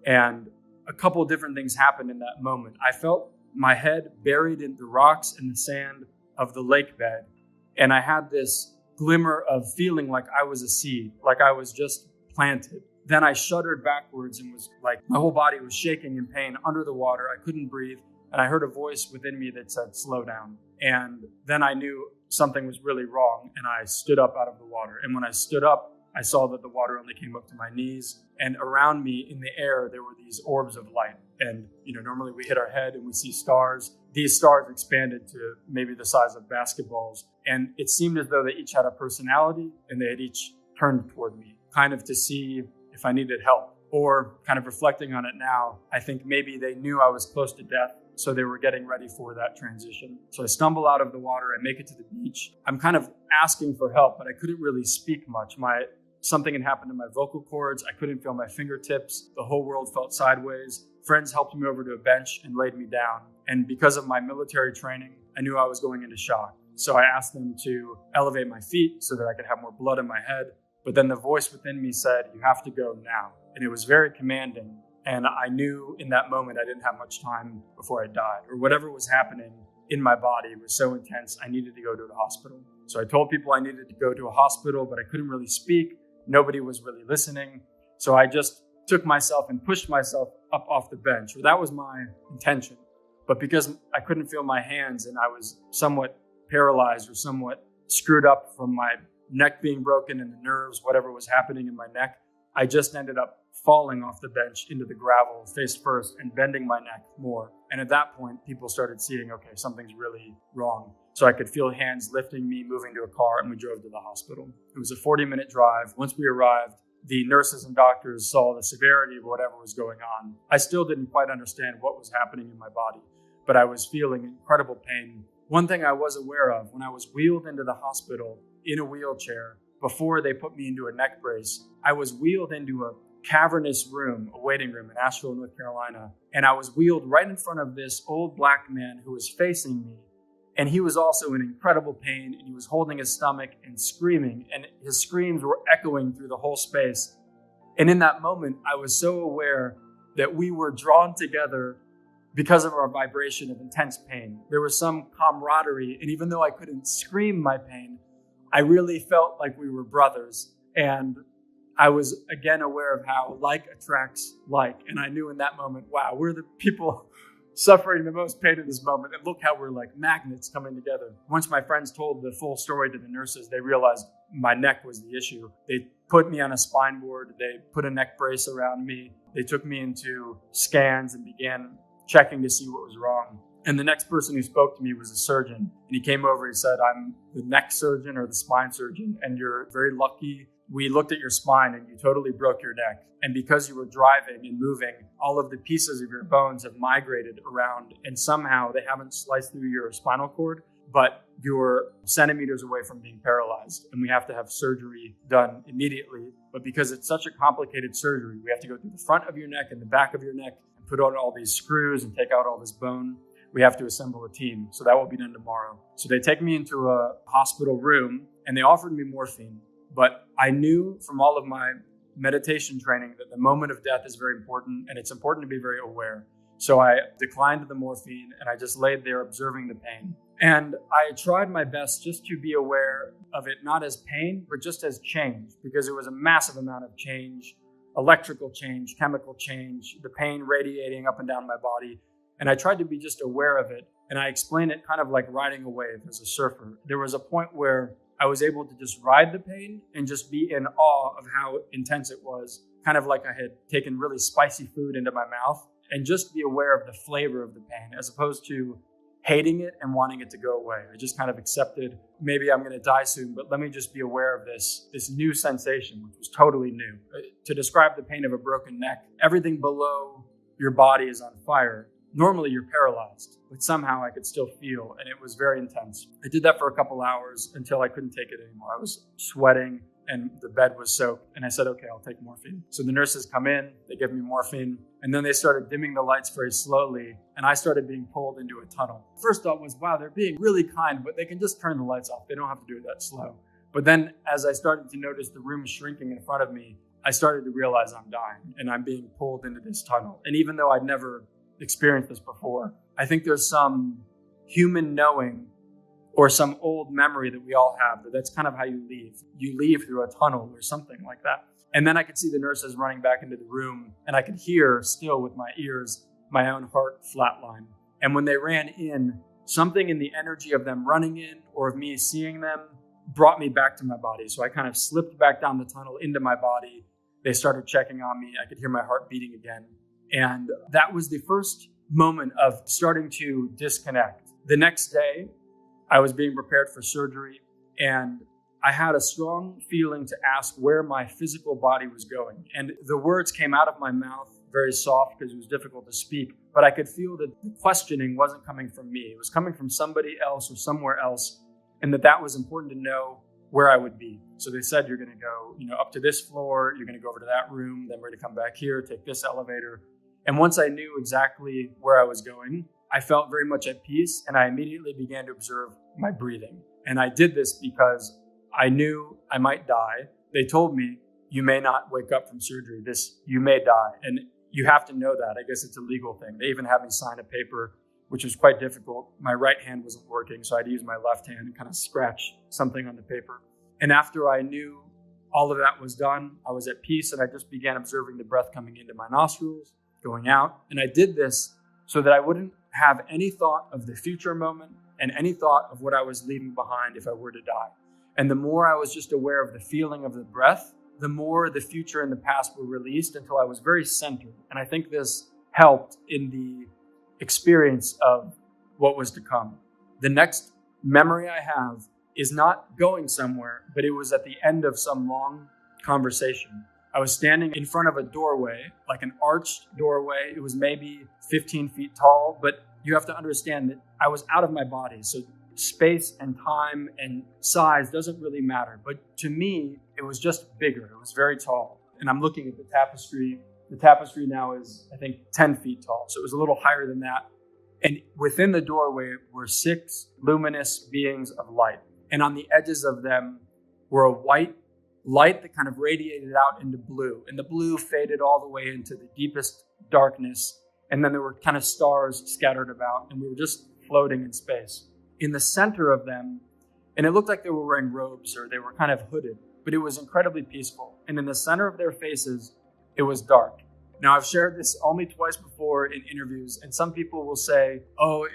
And a couple of different things happened in that moment. I felt my head buried in the rocks and the sand of the lake bed. And I had this glimmer of feeling like I was a seed, like I was just planted. Then I shuddered backwards and was like, my whole body was shaking in pain under the water. I couldn't breathe. And I heard a voice within me that said, slow down. And then I knew something was really wrong. And I stood up out of the water. And when I stood up, I saw that the water only came up to my knees. And around me in the air, there were these orbs of light. And, normally we hit our head and we see stars. These stars expanded to maybe the size of basketballs. And it seemed as though they each had a personality, and they had each turned toward me, kind of to see if I needed help. Or kind of reflecting on it now, I think maybe they knew I was close to death, so they were getting ready for that transition. So I stumble out of the water, I make it to the beach. I'm kind of asking for help, but I couldn't really speak much. Something had happened to my vocal cords. I couldn't feel my fingertips. The whole world felt sideways. Friends helped me over to a bench and laid me down. And because of my military training, I knew I was going into shock. So I asked them to elevate my feet so that I could have more blood in my head. But then the voice within me said, you have to go now. And it was very commanding. And I knew in that moment I didn't have much time before I died, or whatever was happening in my body was so intense, I needed to go to the hospital. So I told people I needed to go to a hospital, but I couldn't really speak. Nobody was really listening. So I just took myself and pushed myself up off the bench. Or that was my intention. But because I couldn't feel my hands and I was somewhat paralyzed or somewhat screwed up from my neck being broken and the nerves, whatever was happening in my neck, I just ended up falling off the bench into the gravel face first and bending my neck more. And at that point, people started seeing, okay, something's really wrong. So I could feel hands lifting me, moving to a car, and we drove to the hospital. It was a 40-minute drive. Once we arrived, the nurses and doctors saw the severity of whatever was going on. I still didn't quite understand what was happening in my body, but I was feeling incredible pain. One thing I was aware of, when I was wheeled into the hospital in a wheelchair, before they put me into a neck brace, I was wheeled into a cavernous room, a waiting room in Asheville, North Carolina. And I was wheeled right in front of this old black man who was facing me. And he was also in incredible pain, and he was holding his stomach and screaming, and his screams were echoing through the whole space. And in that moment, I was so aware that we were drawn together because of our vibration of intense pain. There was some camaraderie, and even though I couldn't scream my pain, I really felt like we were brothers. And I was again aware of how like attracts like. And I knew in that moment, wow, we're the people suffering the most pain in this moment. And look how we're like magnets coming together. Once my friends told the full story to the nurses, they realized my neck was the issue. They put me on a spine board. They put a neck brace around me. They took me into scans and began checking to see what was wrong. And the next person who spoke to me was a surgeon. And he came over, he said, I'm the neck surgeon or the spine surgeon, and you're very lucky. We looked at your spine and you totally broke your neck. And because you were driving and moving, all of the pieces of your bones have migrated around, and somehow they haven't sliced through your spinal cord, but you're centimeters away from being paralyzed. And we have to have surgery done immediately. But because it's such a complicated surgery, we have to go through the front of your neck and the back of your neck and put on all these screws and take out all this bone. We have to assemble a team. So that will be done tomorrow. So they take me into a hospital room and they offered me morphine. But I knew from all of my meditation training that the moment of death is very important, and it's important to be very aware. So I declined the morphine and I just laid there observing the pain. And I tried my best just to be aware of it, not as pain, but just as change, because it was a massive amount of change, electrical change, chemical change, the pain radiating up and down my body. And I tried to be just aware of it. And I explained it kind of like riding a wave as a surfer. There was a point where I was able to just ride the pain and just be in awe of how intense it was, kind of like I had taken really spicy food into my mouth, and just be aware of the flavor of the pain as opposed to hating it and wanting it to go away. I just kind of accepted, maybe I'm going to die soon, but let me just be aware of this new sensation, which was totally new. To describe the pain of a broken neck, everything below your body is on fire. Normally you're paralyzed, but somehow I could still feel, and it was very intense. I did that for a couple hours until I couldn't take it anymore. I was sweating and the bed was soaked, and I said, okay, I'll take morphine. So the nurses come in, they give me morphine, and then they started dimming the lights very slowly, and I started being pulled into a tunnel. First thought was, wow, they're being really kind, but they can just turn the lights off. They don't have to do it that slow. But then as I started to notice the room shrinking in front of me, I started to realize I'm dying, and I'm being pulled into this tunnel. And even though I'd never experienced this before, I think there's some human knowing or some old memory that we all have, that's kind of how you leave. You leave through a tunnel or something like that. And then I could see the nurses running back into the room, and I could hear still with my ears my own heart flatline. And when they ran in, something in the energy of them running in or of me seeing them brought me back to my body. So I kind of slipped back down the tunnel into my body. They started checking on me. I could hear my heart beating again. And that was the first moment of starting to disconnect. The next day, I was being prepared for surgery, and I had a strong feeling to ask where my physical body was going. And the words came out of my mouth very soft because it was difficult to speak, but I could feel that the questioning wasn't coming from me. It was coming from somebody else or somewhere else, and that was important to know where I would be. So they said, you're going to go, up to this floor, you're going to go over to that room, then we're going to come back here, take this elevator. And once I knew exactly where I was going, I felt very much at peace, and I immediately began to observe my breathing. And I did this because I knew I might die. They told me, you may not wake up from surgery. You may die. And you have to know that. I guess it's a legal thing. They even had me sign a paper, which was quite difficult. My right hand wasn't working, so I had to use my left hand and kind of scratch something on the paper. And after I knew all of that was done, I was at peace, and I just began observing the breath coming into my nostrils, going out. And I did this so that I wouldn't have any thought of the future moment and any thought of what I was leaving behind if I were to die. And the more I was just aware of the feeling of the breath, the more the future and the past were released until I was very centered. And I think this helped in the experience of what was to come. The next memory I have is not going somewhere, but it was at the end of some long conversation. I was standing in front of a doorway, like an arched doorway. It was maybe 15 feet tall, but you have to understand that I was out of my body. So space and time and size doesn't really matter. But to me, it was just bigger. It was very tall. And I'm looking at the tapestry. The tapestry now is, I think, 10 feet tall. So it was a little higher than that. And within the doorway were 6 luminous beings of light. And on the edges of them were a white light that kind of radiated out into blue. And the blue faded all the way into the deepest darkness. And then there were kind of stars scattered about, and we were just floating in space. In the center of them, and it looked like they were wearing robes or they were kind of hooded, but it was incredibly peaceful. And in the center of their faces, it was dark. Now, I've shared this only twice before in interviews, and some people will say, oh,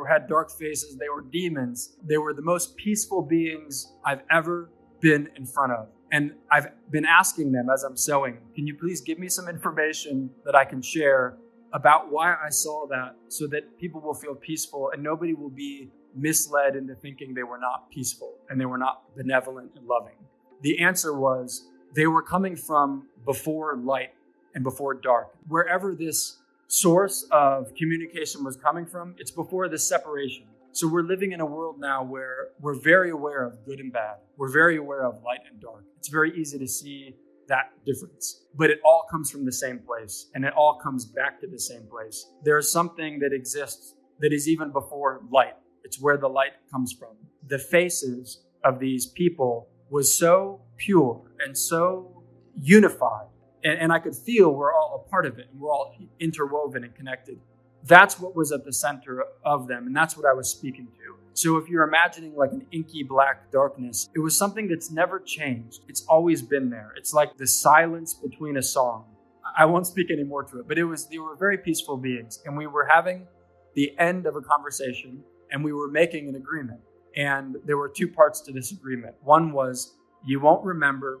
had dark faces, they were demons. They were the most peaceful beings I've ever been in front of. And I've been asking them as I'm sewing, can you please give me some information that I can share about why I saw that, so that people will feel peaceful and nobody will be misled into thinking they were not peaceful and they were not benevolent and loving. The answer was they were coming from before light and before dark. Wherever this source of communication was coming from, it's before the separation. So we're living in a world now where we're very aware of good and bad. We're very aware of light and dark. It's very easy to see that difference, but it all comes from the same place, and it all comes back to the same place. There's something that exists that is even before light. It's where the light comes from. The faces of these people was so pure and so unified, and I could feel we're all a part of it, and we're all interwoven and connected. That's what was at the center of them, and that's what I was speaking to. So if you're imagining like an inky black darkness, it was something that's never changed. It's always been there. It's like the silence between a song. I won't speak any more to it, but they were very peaceful beings, and we were having the end of a conversation, and we were making an agreement. And there were 2 parts to this agreement. One was, you won't remember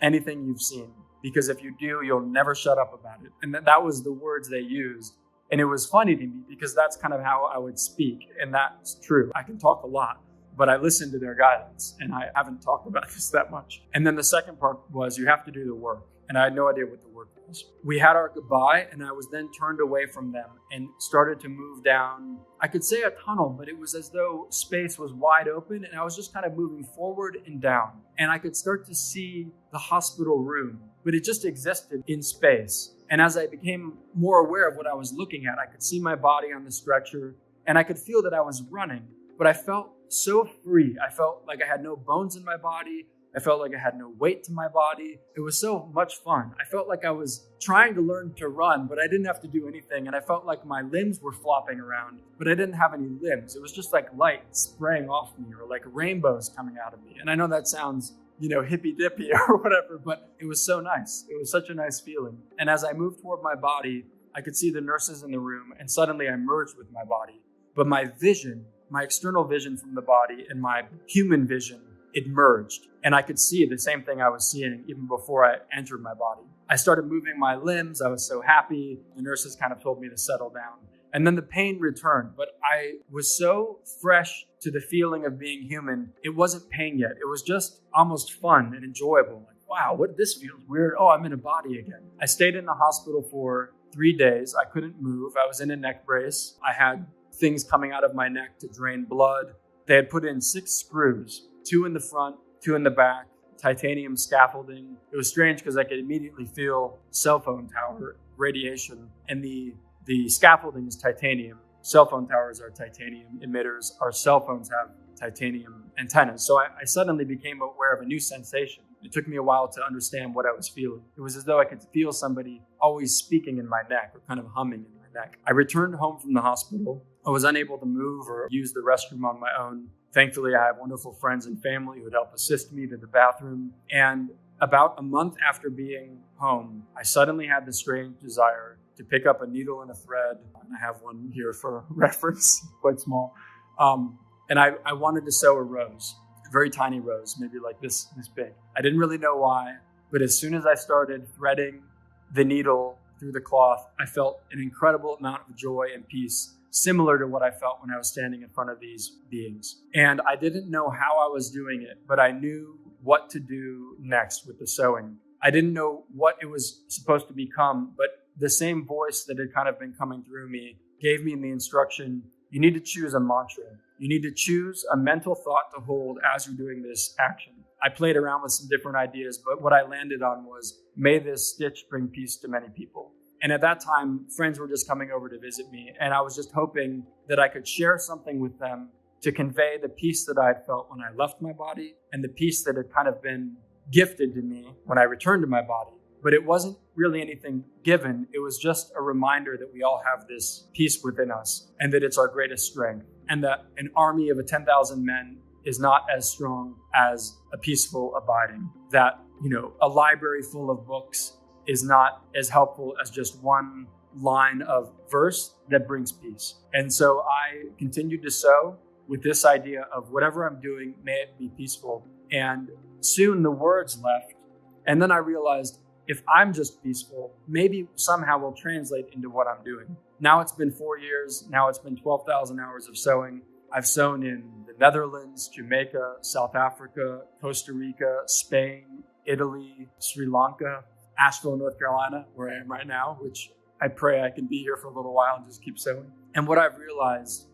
anything you've seen, because if you do, you'll never shut up about it. And that was the words they used. And it was funny to me because that's kind of how I would speak. And that's true. I can talk a lot, but I listen to their guidance, and I haven't talked about this that much. And then the second part was, you have to do the work. And I had no idea what the work was. We had our goodbye, and I was then turned away from them and started to move down. I could say a tunnel, but it was as though space was wide open, and I was just kind of moving forward and down. And I could start to see the hospital room, but it just existed in space. And as I became more aware of what I was looking at, I could see my body on the stretcher, and I could feel that I was running, but I felt so free. I felt like I had no bones in my body. I felt like I had no weight to my body. It was so much fun. I felt like I was trying to learn to run, but I didn't have to do anything. And I felt like my limbs were flopping around, but I didn't have any limbs. It was just like light spraying off me, or like rainbows coming out of me. And I know that sounds, hippy dippy or whatever, but it was so nice. It was such a nice feeling. And as I moved toward my body, I could see the nurses in the room, and suddenly I merged with my body. But my vision, my external vision from the body and my human vision, it merged. And I could see the same thing I was seeing even before I entered my body. I started moving my limbs. I was so happy. The nurses kind of told me to settle down. And then the pain returned, but I was so fresh to the feeling of being human. It wasn't pain yet. It was just almost fun and enjoyable. Like, wow, this feels weird. Oh, I'm in a body again. I stayed in the hospital for 3 days. I couldn't move. I was in a neck brace. I had things coming out of my neck to drain blood. They had put in 6 screws, 2 in the front, 2 in the back, titanium scaffolding. It was strange because I could immediately feel cell phone tower radiation, and the scaffolding is titanium. Cell phone towers are titanium emitters. Our cell phones have titanium antennas. So I suddenly became aware of a new sensation. It took me a while to understand what I was feeling. It was as though I could feel somebody always speaking in my neck, or kind of humming in my neck. I returned home from the hospital. I was unable to move or use the restroom on my own. Thankfully, I have wonderful friends and family who would help assist me to the bathroom. And about a month after being home, I suddenly had the strange desire to pick up a needle and a thread. And I have one here for reference, quite small. And I wanted to sew a rose, a very tiny rose, maybe like this big. I didn't really know why, but as soon as I started threading the needle through the cloth, I felt an incredible amount of joy and peace, similar to what I felt when I was standing in front of these beings. And I didn't know how I was doing it, but I knew what to do next with the sewing. I didn't know what it was supposed to become, but the same voice that had kind of been coming through me gave me the instruction, you need to choose a mantra. You need to choose a mental thought to hold as you're doing this action. I played around with some different ideas, but what I landed on was, may this stitch bring peace to many people. And at that time, friends were just coming over to visit me. And I was just hoping that I could share something with them to convey the peace that I had felt when I left my body and the peace that had kind of been gifted to me when I returned to my body. But it wasn't really anything given. It was just a reminder that we all have this peace within us and that it's our greatest strength. And that an army of 10,000 men is not as strong as a peaceful abiding. That, a library full of books is not as helpful as just one line of verse that brings peace. And so I continued to sow with this idea of whatever I'm doing, may it be peaceful. And soon the words left. And then I realized if I'm just peaceful, maybe somehow will translate into what I'm doing. Now it's been 4 years. Now it's been 12,000 hours of sowing. I've sown in the Netherlands, Jamaica, South Africa, Costa Rica, Spain, Italy, Sri Lanka, Asheville, North Carolina, where I am right now, which I pray I can be here for a little while and just keep sowing. And what I've realized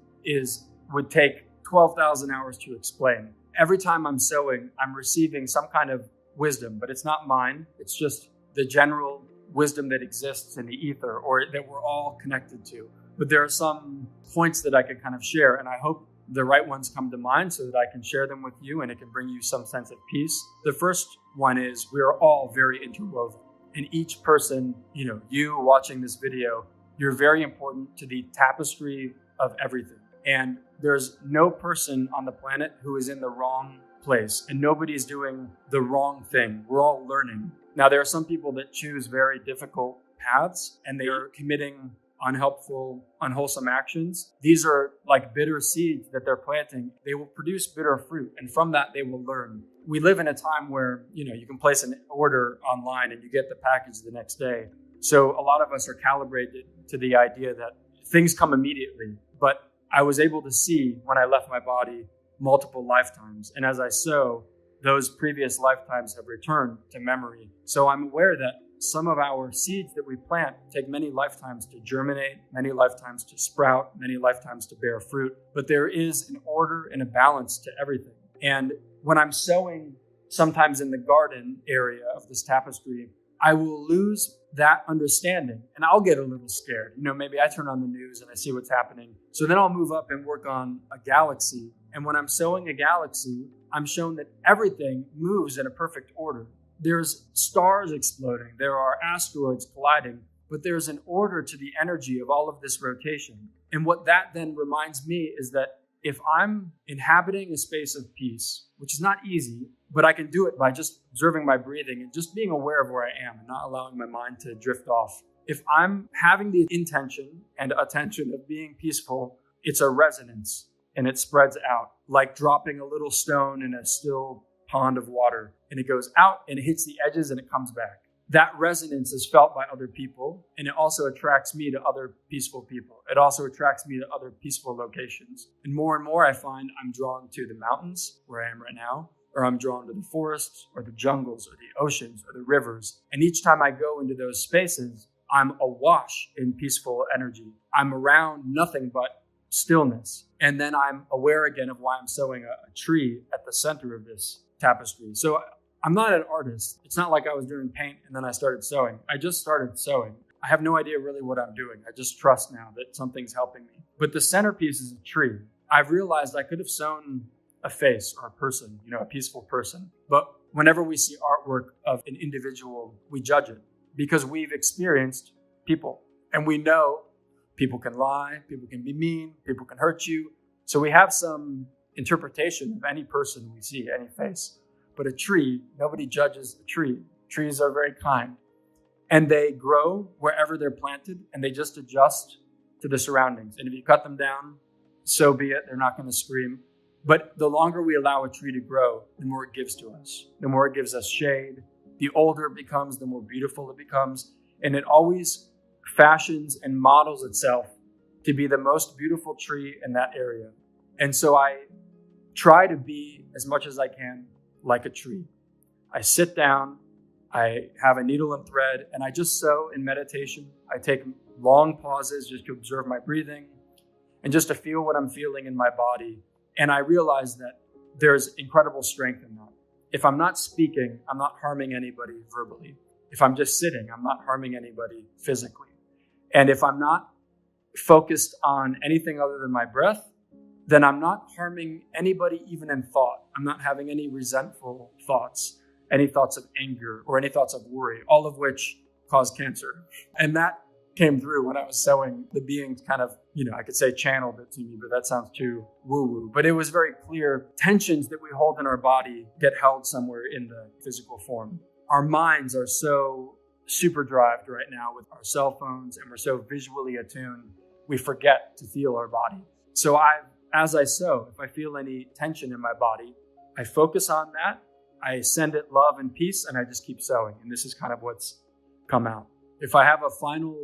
would take 12,000 hours to explain. Every time I'm sowing, I'm receiving some kind of wisdom, but it's not mine. It's just the general wisdom that exists in the ether or that we're all connected to. But there are some points that I can kind of share, and I hope the right ones come to mind so that I can share them with you and it can bring you some sense of peace. The first one is we are all very interwoven. And each person, you watching this video, you're very important to the tapestry of everything. And there's no person on the planet who is in the wrong place, and nobody's doing the wrong thing. We're all learning. Now, there are some people that choose very difficult paths, and they are committing unhelpful, unwholesome actions. These are like bitter seeds that they're planting. They will produce bitter fruit, and from that, they will learn. We live in a time where, you can place an order online and you get the package the next day. So a lot of us are calibrated to the idea that things come immediately. But I was able to see when I left my body multiple lifetimes. And as I sow, those previous lifetimes have returned to memory. So I'm aware that some of our seeds that we plant take many lifetimes to germinate, many lifetimes to sprout, many lifetimes to bear fruit. But there is an order and a balance to everything. And when I'm sowing, sometimes in the garden area of this tapestry, I will lose that understanding and I'll get a little scared. Maybe I turn on the news and I see what's happening. So then I'll move up and work on a galaxy. And when I'm sowing a galaxy, I'm shown that everything moves in a perfect order. There's stars exploding. There are asteroids colliding, but there's an order to the energy of all of this rotation. And what that then reminds me is that if I'm inhabiting a space of peace, which is not easy, but I can do it by just observing my breathing and just being aware of where I am and not allowing my mind to drift off. If I'm having the intention and attention of being peaceful, it's a resonance and it spreads out like dropping a little stone in a still pond of water, and it goes out and it hits the edges and it comes back. That resonance is felt by other people, and it also attracts me to other peaceful people. It also attracts me to other peaceful locations. And more I find I'm drawn to the mountains where I am right now, or I'm drawn to the forests or the jungles or the oceans or the rivers. And each time I go into those spaces, I'm awash in peaceful energy. I'm around nothing but stillness. And then I'm aware again of why I'm sowing a tree at the center of this tapestry. So I'm not an artist. It's not like I was doing paint and then I started sewing. I just started sewing. I have no idea really what I'm doing. I just trust now that something's helping me. But the centerpiece is a tree. I've realized I could have sewn a face or a person, a peaceful person. But whenever we see artwork of an individual, we judge it because we've experienced people. And we know people can lie, people can be mean, people can hurt you. So we have some interpretation of any person we see, any face. But a tree, nobody judges a tree. Trees are very kind. And they grow wherever they're planted, and they just adjust to the surroundings. And if you cut them down, so be it. They're not going to scream. But the longer we allow a tree to grow, the more it gives to us. The more it gives us shade. The older it becomes, the more beautiful it becomes. And it always fashions and models itself to be the most beautiful tree in that area. And so I try to be, as much as I can, like a tree. I sit down, I have a needle and thread, and I just sew in meditation. I take long pauses just to observe my breathing and just to feel what I'm feeling in my body. And I realize that there's incredible strength in that. If I'm not speaking, I'm not harming anybody verbally. If I'm just sitting, I'm not harming anybody physically. And if I'm not focused on anything other than my breath, then I'm not harming anybody, even in thought. I'm not having any resentful thoughts, any thoughts of anger, or any thoughts of worry, all of which cause cancer. And that came through when I was sewing. The beings kind of, I could say channeled it to me, but that sounds too woo-woo. But it was very clear. Tensions that we hold in our body get held somewhere in the physical form. Our minds are so super drived right now with our cell phones, and we're so visually attuned, we forget to feel our body. So as I sew, if I feel any tension in my body, I focus on that. I send it love and peace, and I just keep sewing. And this is kind of what's come out. If I have a final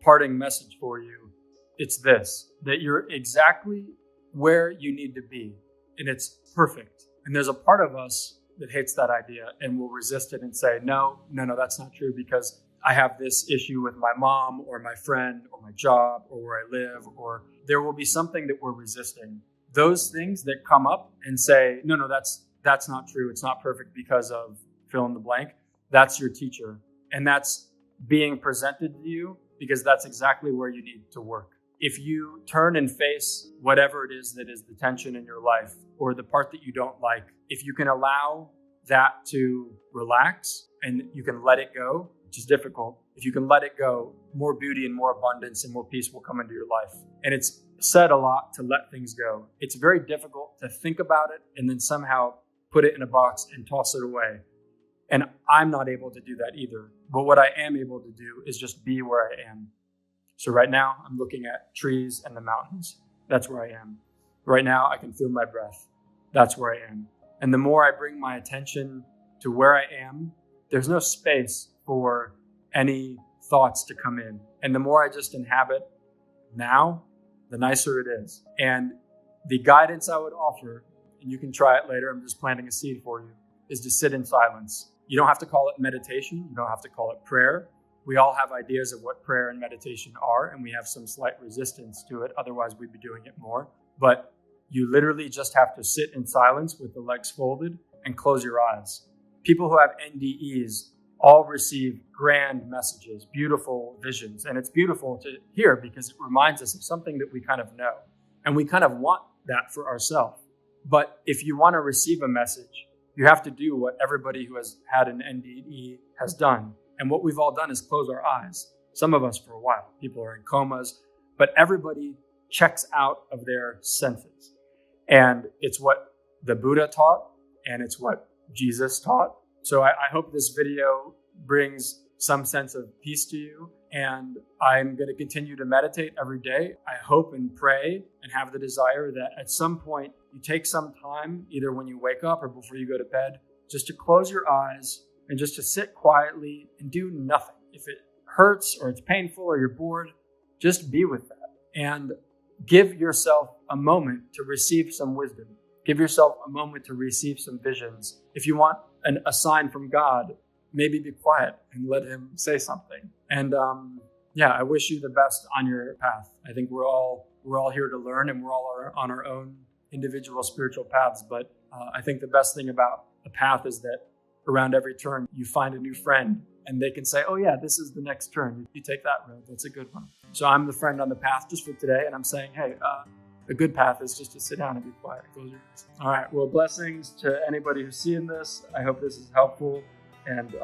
parting message for you, it's this, that you're exactly where you need to be, and it's perfect. And there's a part of us that hates that idea and will resist it and say, no, that's not true, because I have this issue with my mom or my friend or my job or where I live, or there will be something that we're resisting. Those things that come up and say, no, that's not true. It's not perfect because of fill in the blank. That's your teacher. And that's being presented to you because that's exactly where you need to work. If you turn and face whatever it is that is the tension in your life or the part that you don't like, if you can allow that to relax and you can let it go, which is difficult, if you can let it go, more beauty and more abundance and more peace will come into your life. And it's said a lot to let things go. It's very difficult to think about it and then somehow put it in a box and toss it away. And I'm not able to do that either. But what I am able to do is just be where I am. So right now, I'm looking at trees and the mountains. That's where I am. Right now, I can feel my breath. That's where I am. And the more I bring my attention to where I am, there's no space for any thoughts to come in. And the more I just inhabit now, the nicer it is. And the guidance I would offer, and you can try it later, I'm just planting a seed for you, is to sit in silence. You don't have to call it meditation. You don't have to call it prayer. We all have ideas of what prayer and meditation are, and we have some slight resistance to it. Otherwise, we'd be doing it more. But you literally just have to sit in silence with the legs folded and close your eyes. People who have NDEs all receive grand messages, beautiful visions. And it's beautiful to hear because it reminds us of something that we kind of know. And we kind of want that for ourselves. But if you want to receive a message, you have to do what everybody who has had an NDE has done. And what we've all done is close our eyes. Some of us for a while. People are in comas. But everybody checks out of their senses. And it's what the Buddha taught, and it's what Jesus taught. So I hope this video brings some sense of peace to you. And I'm going to continue to meditate every day. I hope and pray and have the desire that at some point you take some time, either when you wake up or before you go to bed, just to close your eyes and just to sit quietly and do nothing. If it hurts or it's painful or you're bored, just be with that and give yourself a moment to receive some wisdom. Give yourself a moment to receive some visions. If you want a sign from God, maybe be quiet and let him say something. And I wish you the best on your path. I think we're all here to learn, and we're all on our own individual spiritual paths. But I think the best thing about a path is that around every turn, you find a new friend, and they can say, oh yeah, this is the next turn. You take that road. That's a good one. So I'm the friend on the path just for today, and I'm saying, hey, a good path is just to sit down and be quiet. Close your eyes. All right. Well, blessings to anybody who's seeing this. I hope this is helpful. And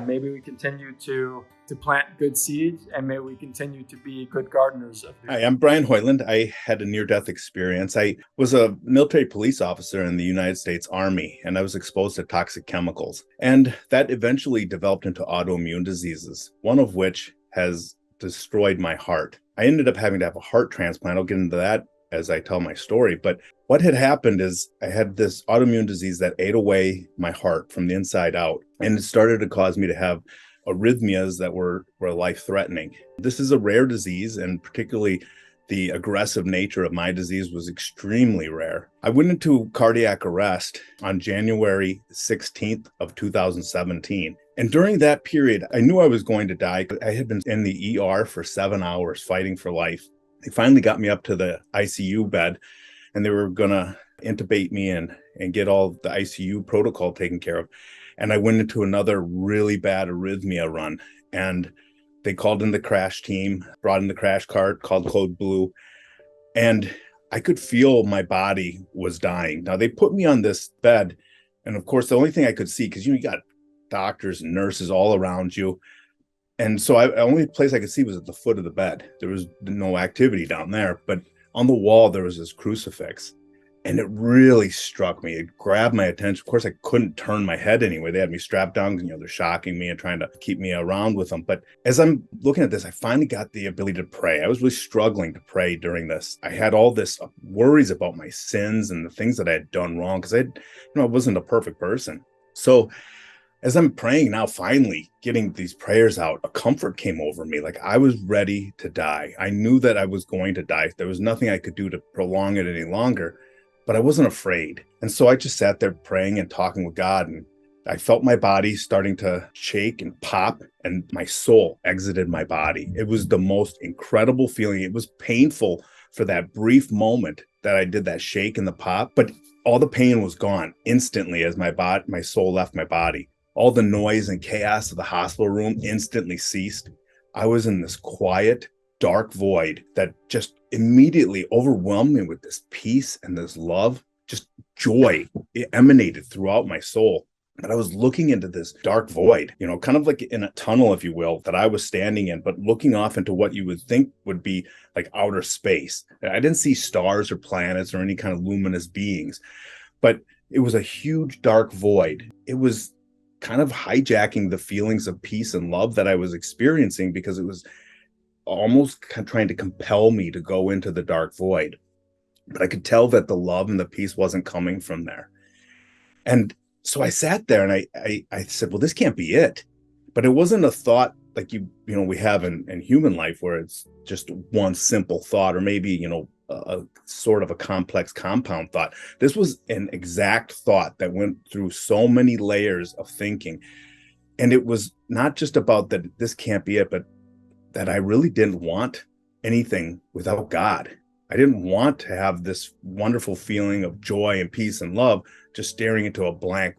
maybe we continue to plant good seeds, and may we continue to be good gardeners. Hi, I'm Brian Hoyland. I had a near-death experience. I was a military police officer in the United States Army, and I was exposed to toxic chemicals. And that eventually developed into autoimmune diseases, one of which has destroyed my heart. I ended up having to have a heart transplant. I'll get into that as I tell my story. But what had happened is I had this autoimmune disease that ate away my heart from the inside out. And it started to cause me to have arrhythmias that were life-threatening. This is a rare disease, and particularly the aggressive nature of my disease was extremely rare. I went into cardiac arrest on January 16th of 2017. And during that period, I knew I was going to die. I had been in the ER for 7 hours fighting for life. They finally got me up to the ICU bed, and they were going to intubate me and get all the ICU protocol taken care of. And I went into another really bad arrhythmia run. And They called in the crash team, brought in the crash cart, called Code Blue, and I could feel my body was dying. Now they put me on this bed, and of course the only thing I could see, because you got doctors and nurses all around you, and so the only place I could see was at the foot of the bed. There was no activity down there, but on the wall there was this crucifix, and it really struck me. It grabbed my attention. Of course, I couldn't turn my head anyway. They had me strapped down. They're shocking me and trying to keep me around with them. But as I'm looking at this, I finally got the ability to pray. I was really struggling to pray during this. I had all this worries about my sins and the things that I had done wrong, because I wasn't a perfect person. So as I'm praying now, finally getting these prayers out, a comfort came over me. Like I was ready to die. I knew that I was going to die. There was nothing I could do to prolong it any longer, but I wasn't afraid. And so I just sat there praying and talking with God, and I felt my body starting to shake and pop, and my soul exited my body. It was the most incredible feeling. It was painful for that brief moment that I did that shake and the pop, but all the pain was gone instantly as my soul left my body. All the noise and chaos of the hospital room instantly ceased. I was in this quiet, dark void that just immediately overwhelmed me with this peace and this love, just joy. It emanated throughout my soul. But I was looking into this dark void, kind of like in a tunnel, if you will, that I was standing in, but looking off into what you would think would be like outer space. I didn't see stars or planets or any kind of luminous beings, but it was a huge dark void. It was kind of hijacking the feelings of peace and love that I was experiencing, because it was almost trying to compel me to go into the dark void. But I could tell that the love and the peace wasn't coming from there. And so I sat there and I said, well, this can't be it. But it wasn't a thought like we have in human life, where it's just one simple thought, or maybe, a sort of a complex compound thought. This was an exact thought that went through so many layers of thinking. And it was not just about that this can't be it, but that I really didn't want anything without God. I didn't want to have this wonderful feeling of joy and peace and love just staring into a blank,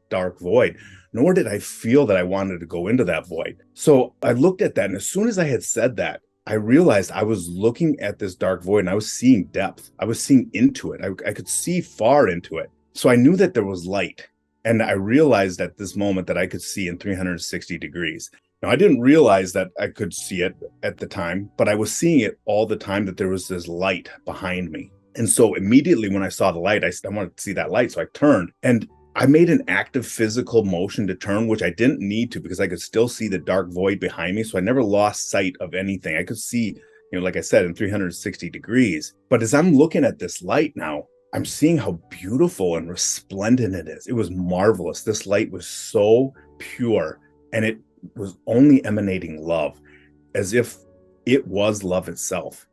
dark void. Nor did I feel that I wanted to go into that void. So I looked at that, and as soon as I had said that, I realized I was looking at this dark void, and I was seeing depth. I was seeing into it. I could see far into it. So I knew that there was light. And I realized at this moment that I could see in 360 degrees. Now, I didn't realize that I could see it at the time, but I was seeing it all the time, that there was this light behind me. And so immediately when I saw the light, I wanted to see that light. So I turned, and I made an active physical motion to turn, which I didn't need to, because I could still see the dark void behind me. So I never lost sight of anything. I could see, like I said, in 360 degrees. But as I'm looking at this light now, I'm seeing how beautiful and resplendent it is. It was marvelous. This light was so pure, and it was only emanating love, as if it was love itself.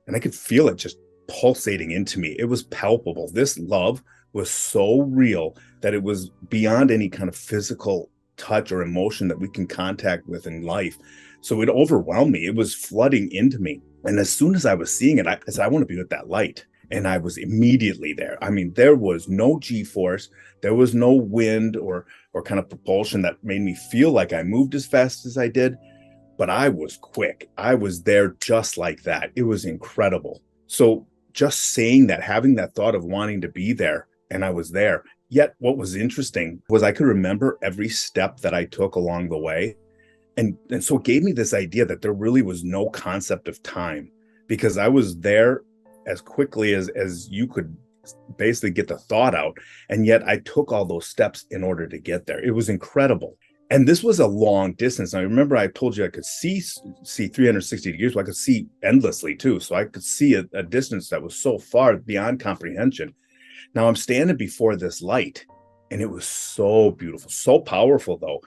And I could feel it just pulsating into me. It was palpable. This love was so real that it was beyond any kind of physical touch or emotion that we can contact with in life. So it overwhelmed me. It was flooding into me. And as soon as I was seeing it, I said, I want to be with that light. And I was immediately there. I mean, there was no G-force. There was no wind or kind of propulsion that made me feel like I moved as fast as I did. But I was quick. I was there just like that. It was incredible. So just saying that, having that thought of wanting to be there, and I was there. Yet what was interesting was I could remember every step that I took along the way. And so it gave me this idea that there really was no concept of time, because I was there as quickly as you could basically get the thought out. And yet I took all those steps in order to get there. It was incredible. And this was a long distance. And I remember I told you I could see 360 degrees. Well, I could see endlessly too. So I could see a distance that was so far beyond comprehension. Now I'm standing before this light, and it was so beautiful, so powerful though.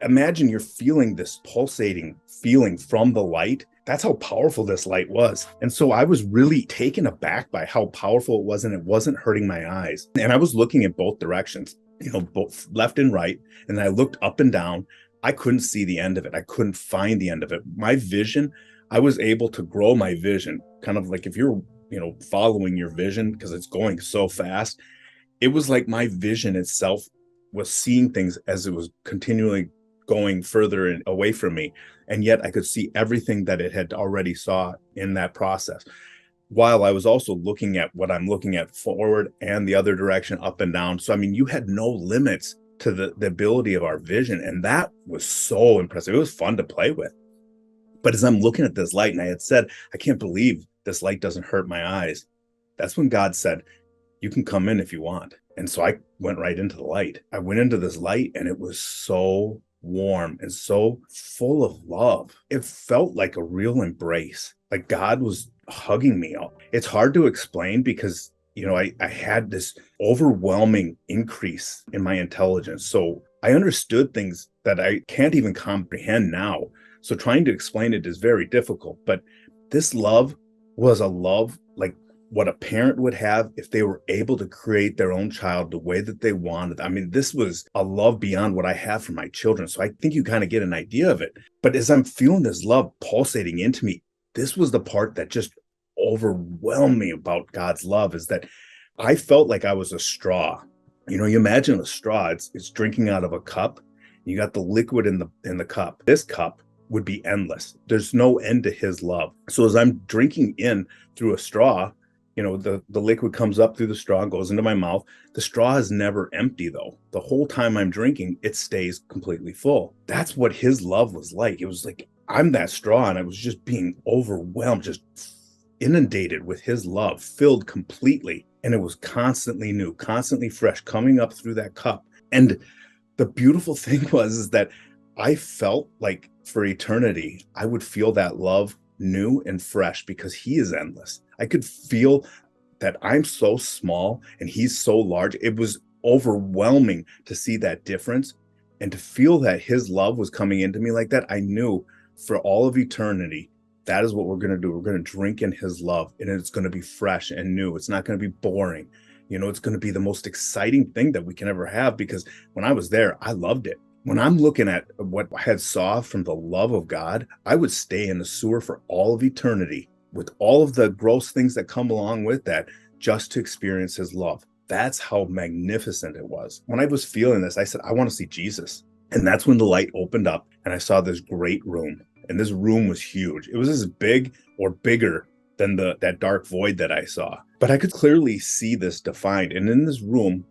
Imagine you're feeling this pulsating feeling from the light. That's how powerful this light was. And so I was really taken aback by how powerful it was, and it wasn't hurting my eyes. And I was looking in both directions, both left and right. And I looked up and down. I couldn't see the end of it. I couldn't find the end of it. My vision, I was able to grow my vision, kind of like if you're following your vision, because it's going so fast. It was like my vision itself was seeing things as it was continually going further and away from me. And yet I could see everything that it had already saw in that process. While I was also looking at what I'm looking at forward and the other direction, up and down. So, I mean, you had no limits to the ability of our vision. And that was so impressive. It was fun to play with. But as I'm looking at this light, and I had said, I can't believe this light doesn't hurt my eyes. That's when God said, you can come in if you want. And so I went right into the light. I went into this light and it was so warm and so full of love. It felt like a real embrace, like God was hugging me. It's hard to explain because, I had this overwhelming increase in my intelligence. So I understood things that I can't even comprehend now. So trying to explain it is very difficult. But this love was a love like what a parent would have if they were able to create their own child the way that they wanted. I mean, this was a love beyond what I have for my children. So I think you kind of get an idea of it. But as I'm feeling this love pulsating into me, this was the part that just overwhelmed me about God's love, is that I felt like I was a straw. You imagine a straw, it's drinking out of a cup. You got the liquid in the cup. This cup would be endless. There's no end to his love. So as I'm drinking in through a straw, the liquid comes up through the straw, goes into my mouth. The straw is never empty, though. The whole time I'm drinking, it stays completely full. That's what his love was like. It was like I'm that straw, and I was just being overwhelmed, just inundated with his love, filled completely. And it was constantly new, constantly fresh, coming up through that cup. And the beautiful thing is that I felt like for eternity, I would feel that love new and fresh because he is endless. I could feel that I'm so small and he's so large. It was overwhelming to see that difference and to feel that his love was coming into me like that. I knew for all of eternity, that is what we're going to do. We're going to drink in his love, and it's going to be fresh and new. It's not going to be boring. It's going to be the most exciting thing that we can ever have, because when I was there, I loved it. When I'm looking at what I had saw from the love of God, I would stay in the sewer for all of eternity with all of the gross things that come along with that, just to experience his love. That's how magnificent it was. When I was feeling this, I said, I want to see Jesus. And that's when the light opened up and I saw this great room. And this room was huge. It was as big or bigger than that dark void that I saw. But I could clearly see this defined. And in this room,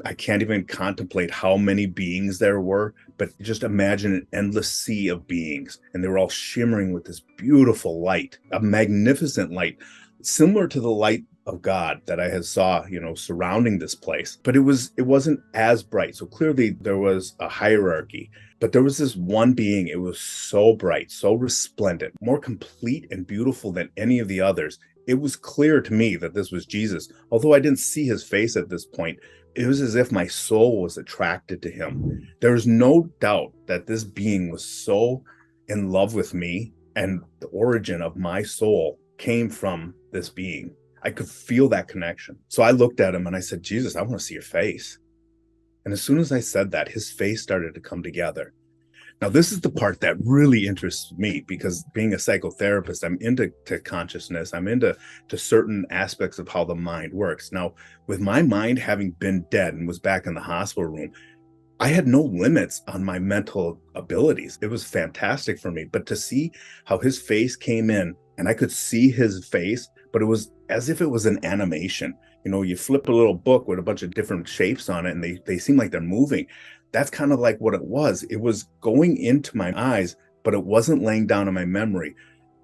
I can't even contemplate how many beings there were, but just imagine an endless sea of beings. And they were all shimmering with this beautiful light, a magnificent light, similar to the light of God that I had saw, surrounding this place. But it wasn't as bright. So clearly there was a hierarchy. But there was this one being. It was so bright, so resplendent, more complete and beautiful than any of the others. It was clear to me that this was Jesus. Although I didn't see his face at this point, it was as if my soul was attracted to him. There was no doubt that this being was so in love with me, and the origin of my soul came from this being. I could feel that connection. So I looked at him and I said, Jesus, I want to see your face. And as soon as I said that, his face started to come together. Now, this is the part that really interests me, because being a psychotherapist, I'm into consciousness. I'm into certain aspects of how the mind works. Now, with my mind having been dead and was back in the hospital room, I had no limits on my mental abilities. It was fantastic for me. But to see how his face came in, and I could see his face, but it was as if it was an animation. You flip a little book with a bunch of different shapes on it, and they seem like they're moving. That's kind of like what it was. It was going into my eyes, but it wasn't laying down in my memory.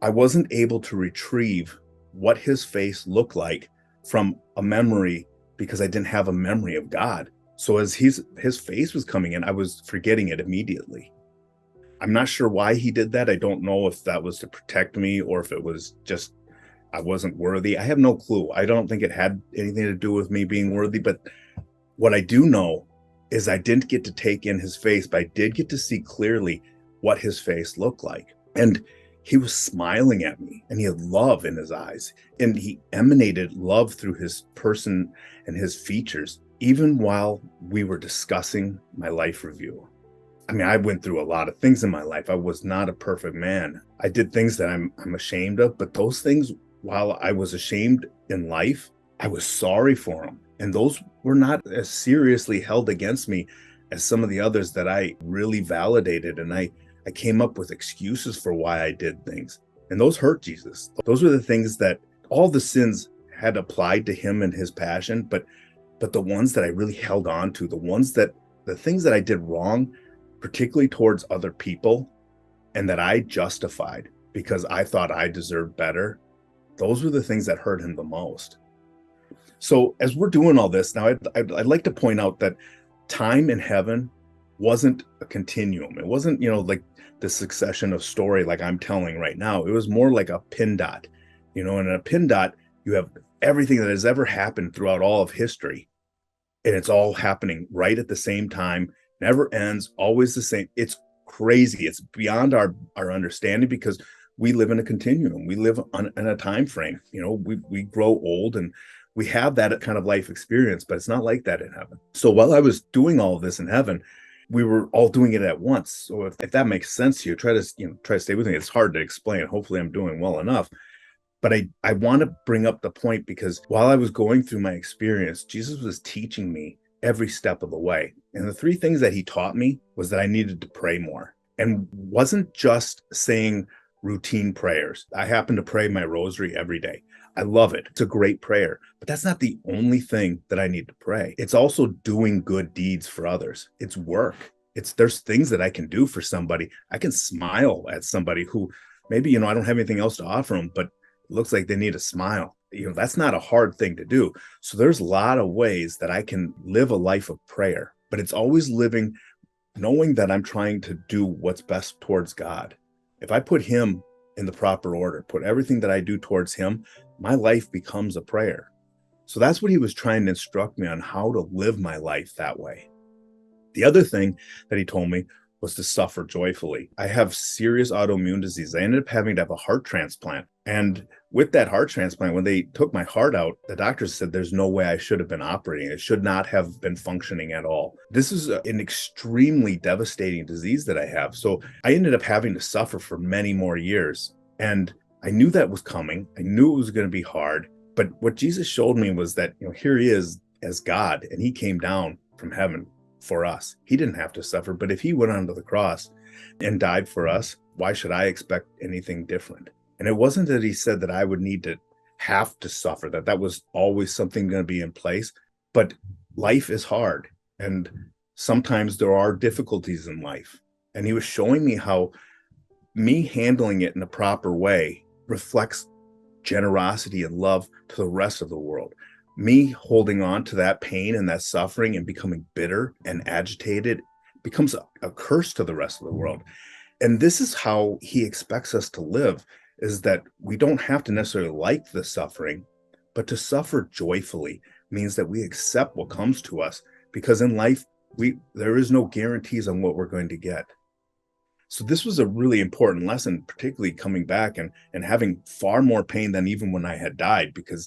I wasn't able to retrieve what his face looked like from a memory because I didn't have a memory of God. So as his face was coming in, I was forgetting it immediately. I'm not sure why he did that. I don't know if that was to protect me or if it was just I wasn't worthy. I have no clue. I don't think it had anything to do with me being worthy. But what I do know is I didn't get to take in his face, but I did get to see clearly what his face looked like. And he was smiling at me, and he had love in his eyes, and he emanated love through his person and his features, even while we were discussing my life review. I mean, I went through a lot of things in my life. I was not a perfect man. I did things that I'm ashamed of, but those things, while I was ashamed in life, I was sorry for them. And those were not as seriously held against me as some of the others that I really validated. And I came up with excuses for why I did things. And those hurt Jesus. Those were the things that all the sins had applied to him and his passion, but the ones that I really held on to, the things that I did wrong, particularly towards other people, and that I justified because I thought I deserved better, those were the things that hurt him the most. So as we're doing all this now, I'd like to point out that time in heaven wasn't a continuum. It wasn't, like the succession of story like I'm telling right now. It was more like a pin dot, and in a pin dot, you have everything that has ever happened throughout all of history. And it's all happening right at the same time, never ends, always the same. It's crazy. It's beyond our understanding because we live in a continuum. We live in a time frame. We grow old and we have that kind of life experience, but it's not like that in heaven. So while I was doing all of this in heaven, we were all doing it at once. So if that makes sense to you, try to stay with me. It's hard to explain. Hopefully I'm doing well enough. But I want to bring up the point because while I was going through my experience, Jesus was teaching me every step of the way. And the three things that he taught me was that I needed to pray more, and wasn't just saying routine prayers. I happen to pray my rosary every day. I love it. It's a great prayer, but that's not the only thing that I need to pray. It's also doing good deeds for others. It's work. There's things that I can do for somebody. I can smile at somebody who maybe, I don't have anything else to offer them, but it looks like they need a smile. That's not a hard thing to do. So there's a lot of ways that I can live a life of prayer, but it's always living knowing that I'm trying to do what's best towards God. If I put him in the proper order, put everything that I do towards him, my life becomes a prayer. So that's what he was trying to instruct me on, how to live my life that way. The other thing that he told me was to suffer joyfully. I have serious autoimmune disease. I ended up having to have a heart transplant. And with that heart transplant, when they took my heart out, the doctors said there's no way I should have been operating. It should not have been functioning at all. This is an extremely devastating disease that I have. So I ended up having to suffer for many more years. And I knew that was coming. I knew it was going to be hard. But what Jesus showed me was that, here he is as God, and he came down from heaven for us. He didn't have to suffer, but if he went onto the cross and died for us, why should I expect anything different? And it wasn't that he said that I would need to have to suffer, that was always something going to be in place, but life is hard. And sometimes there are difficulties in life. And he was showing me how me handling it in a proper way reflects generosity and love to the rest of the world. Me holding on to that pain and that suffering and becoming bitter and agitated becomes a curse to the rest of the world. And this is how he expects us to live, is that we don't have to necessarily like the suffering, but to suffer joyfully means that we accept what comes to us, because in life, there is no guarantees on what we're going to get. So this was a really important lesson, particularly coming back and having far more pain than even when I had died, because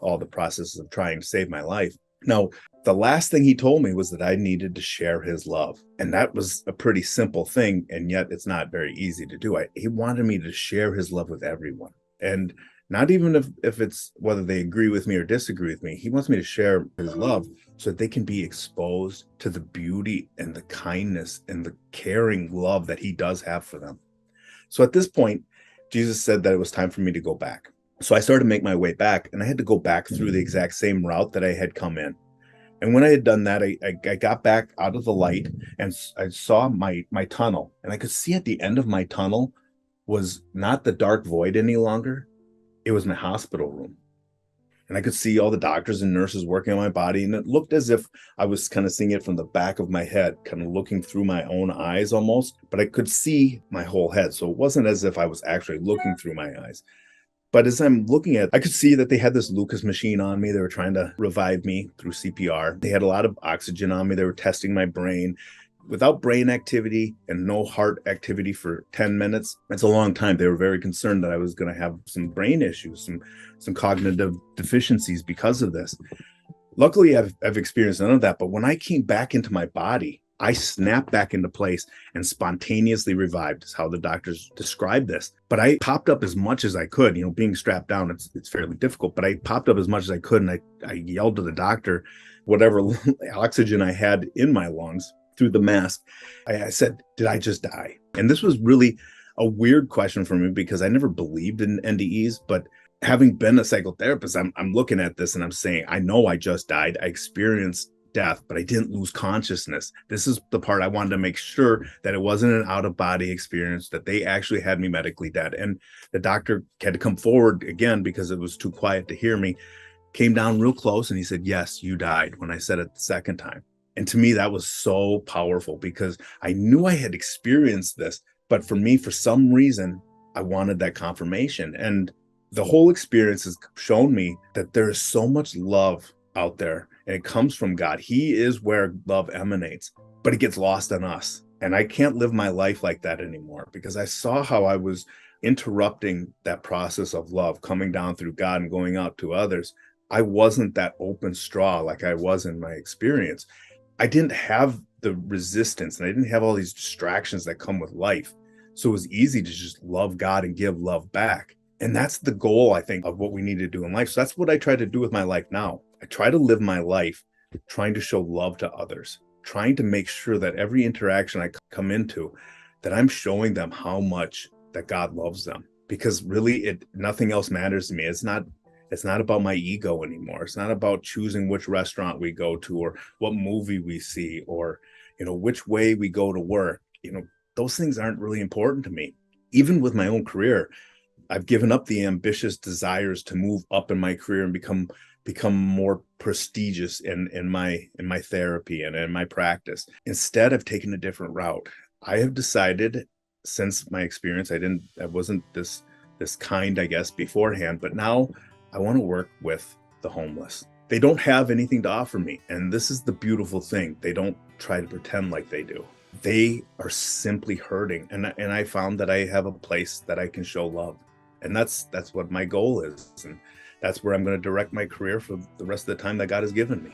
all the processes of trying to save my life. Now, the last thing he told me was that I needed to share his love. And that was a pretty simple thing, and yet it's not very easy to do. He wanted me to share his love with everyone. And not even if it's whether they agree with me or disagree with me, he wants me to share his love so that they can be exposed to the beauty and the kindness and the caring love that he does have for them. So at this point, Jesus said that it was time for me to go back. So I started to make my way back, and I had to go back through the exact same route that I had come in. And when I had done that, I got back out of the light, and I saw my tunnel, and I could see at the end of my tunnel was not the dark void any longer. It was my hospital room. And I could see all the doctors and nurses working on my body, and it looked as if I was kind of seeing it from the back of my head, kind of looking through my own eyes almost, but I could see my whole head. So it wasn't as if I was actually looking through my eyes. But as I'm looking at it, I could see that they had this Lucas machine on me. They were trying to revive me through CPR. They had a lot of oxygen on me. They were testing my brain. Without brain activity and no heart activity for 10 minutes, that's a long time. They were very concerned that I was going to have some brain issues, some cognitive deficiencies because of this. Luckily, I've experienced none of that. But when I came back into my body, I snapped back into place and spontaneously revived, is how the doctors described this. But I popped up as much as I could. Being strapped down, it's fairly difficult, but I popped up as much as I could. And I yelled to the doctor, whatever oxygen I had in my lungs through the mask. I said, did I just die? And this was really a weird question for me because I never believed in NDEs, but having been a psychotherapist, I'm looking at this and I'm saying, I know I just died. I experienced death, but I didn't lose consciousness. This is the part I wanted to make sure that it wasn't an out-of-body experience, that they actually had me medically dead. And the doctor had to come forward again because it was too quiet to hear me, came down real close and he said, yes, you died, when I said it the second time. And to me, that was so powerful because I knew I had experienced this, but for me, for some reason, I wanted that confirmation. And the whole experience has shown me that there is so much love out there, and it comes from God. He is where love emanates, but it gets lost on us. And I can't live my life like that anymore because I saw how I was interrupting that process of love coming down through God and going out to others. I wasn't that open straw like I was in my experience. I didn't have the resistance and I didn't have all these distractions that come with life. So it was easy to just love God and give love back. And that's the goal, I think, of what we need to do in life. So that's what I try to do with my life now. I try to live my life trying to show love to others, trying to make sure that every interaction I come into, that I'm showing them how much that God loves them. Because really, nothing else matters to me. It's not about my ego anymore. It's not about choosing which restaurant we go to or what movie we see or, which way we go to work. Those things aren't really important to me. Even with my own career, I've given up the ambitious desires to move up in my career and become more prestigious in my therapy and in my practice. Instead, I've taken a different route. I have decided, since my experience, I wasn't this kind, I guess, beforehand, but now I want to work with the homeless. They don't have anything to offer me, and this is the beautiful thing. They don't try to pretend like they do. They are simply hurting, and I found that I have a place that I can show love. And that's what my goal is. And that's where I'm going to direct my career for the rest of the time that God has given me.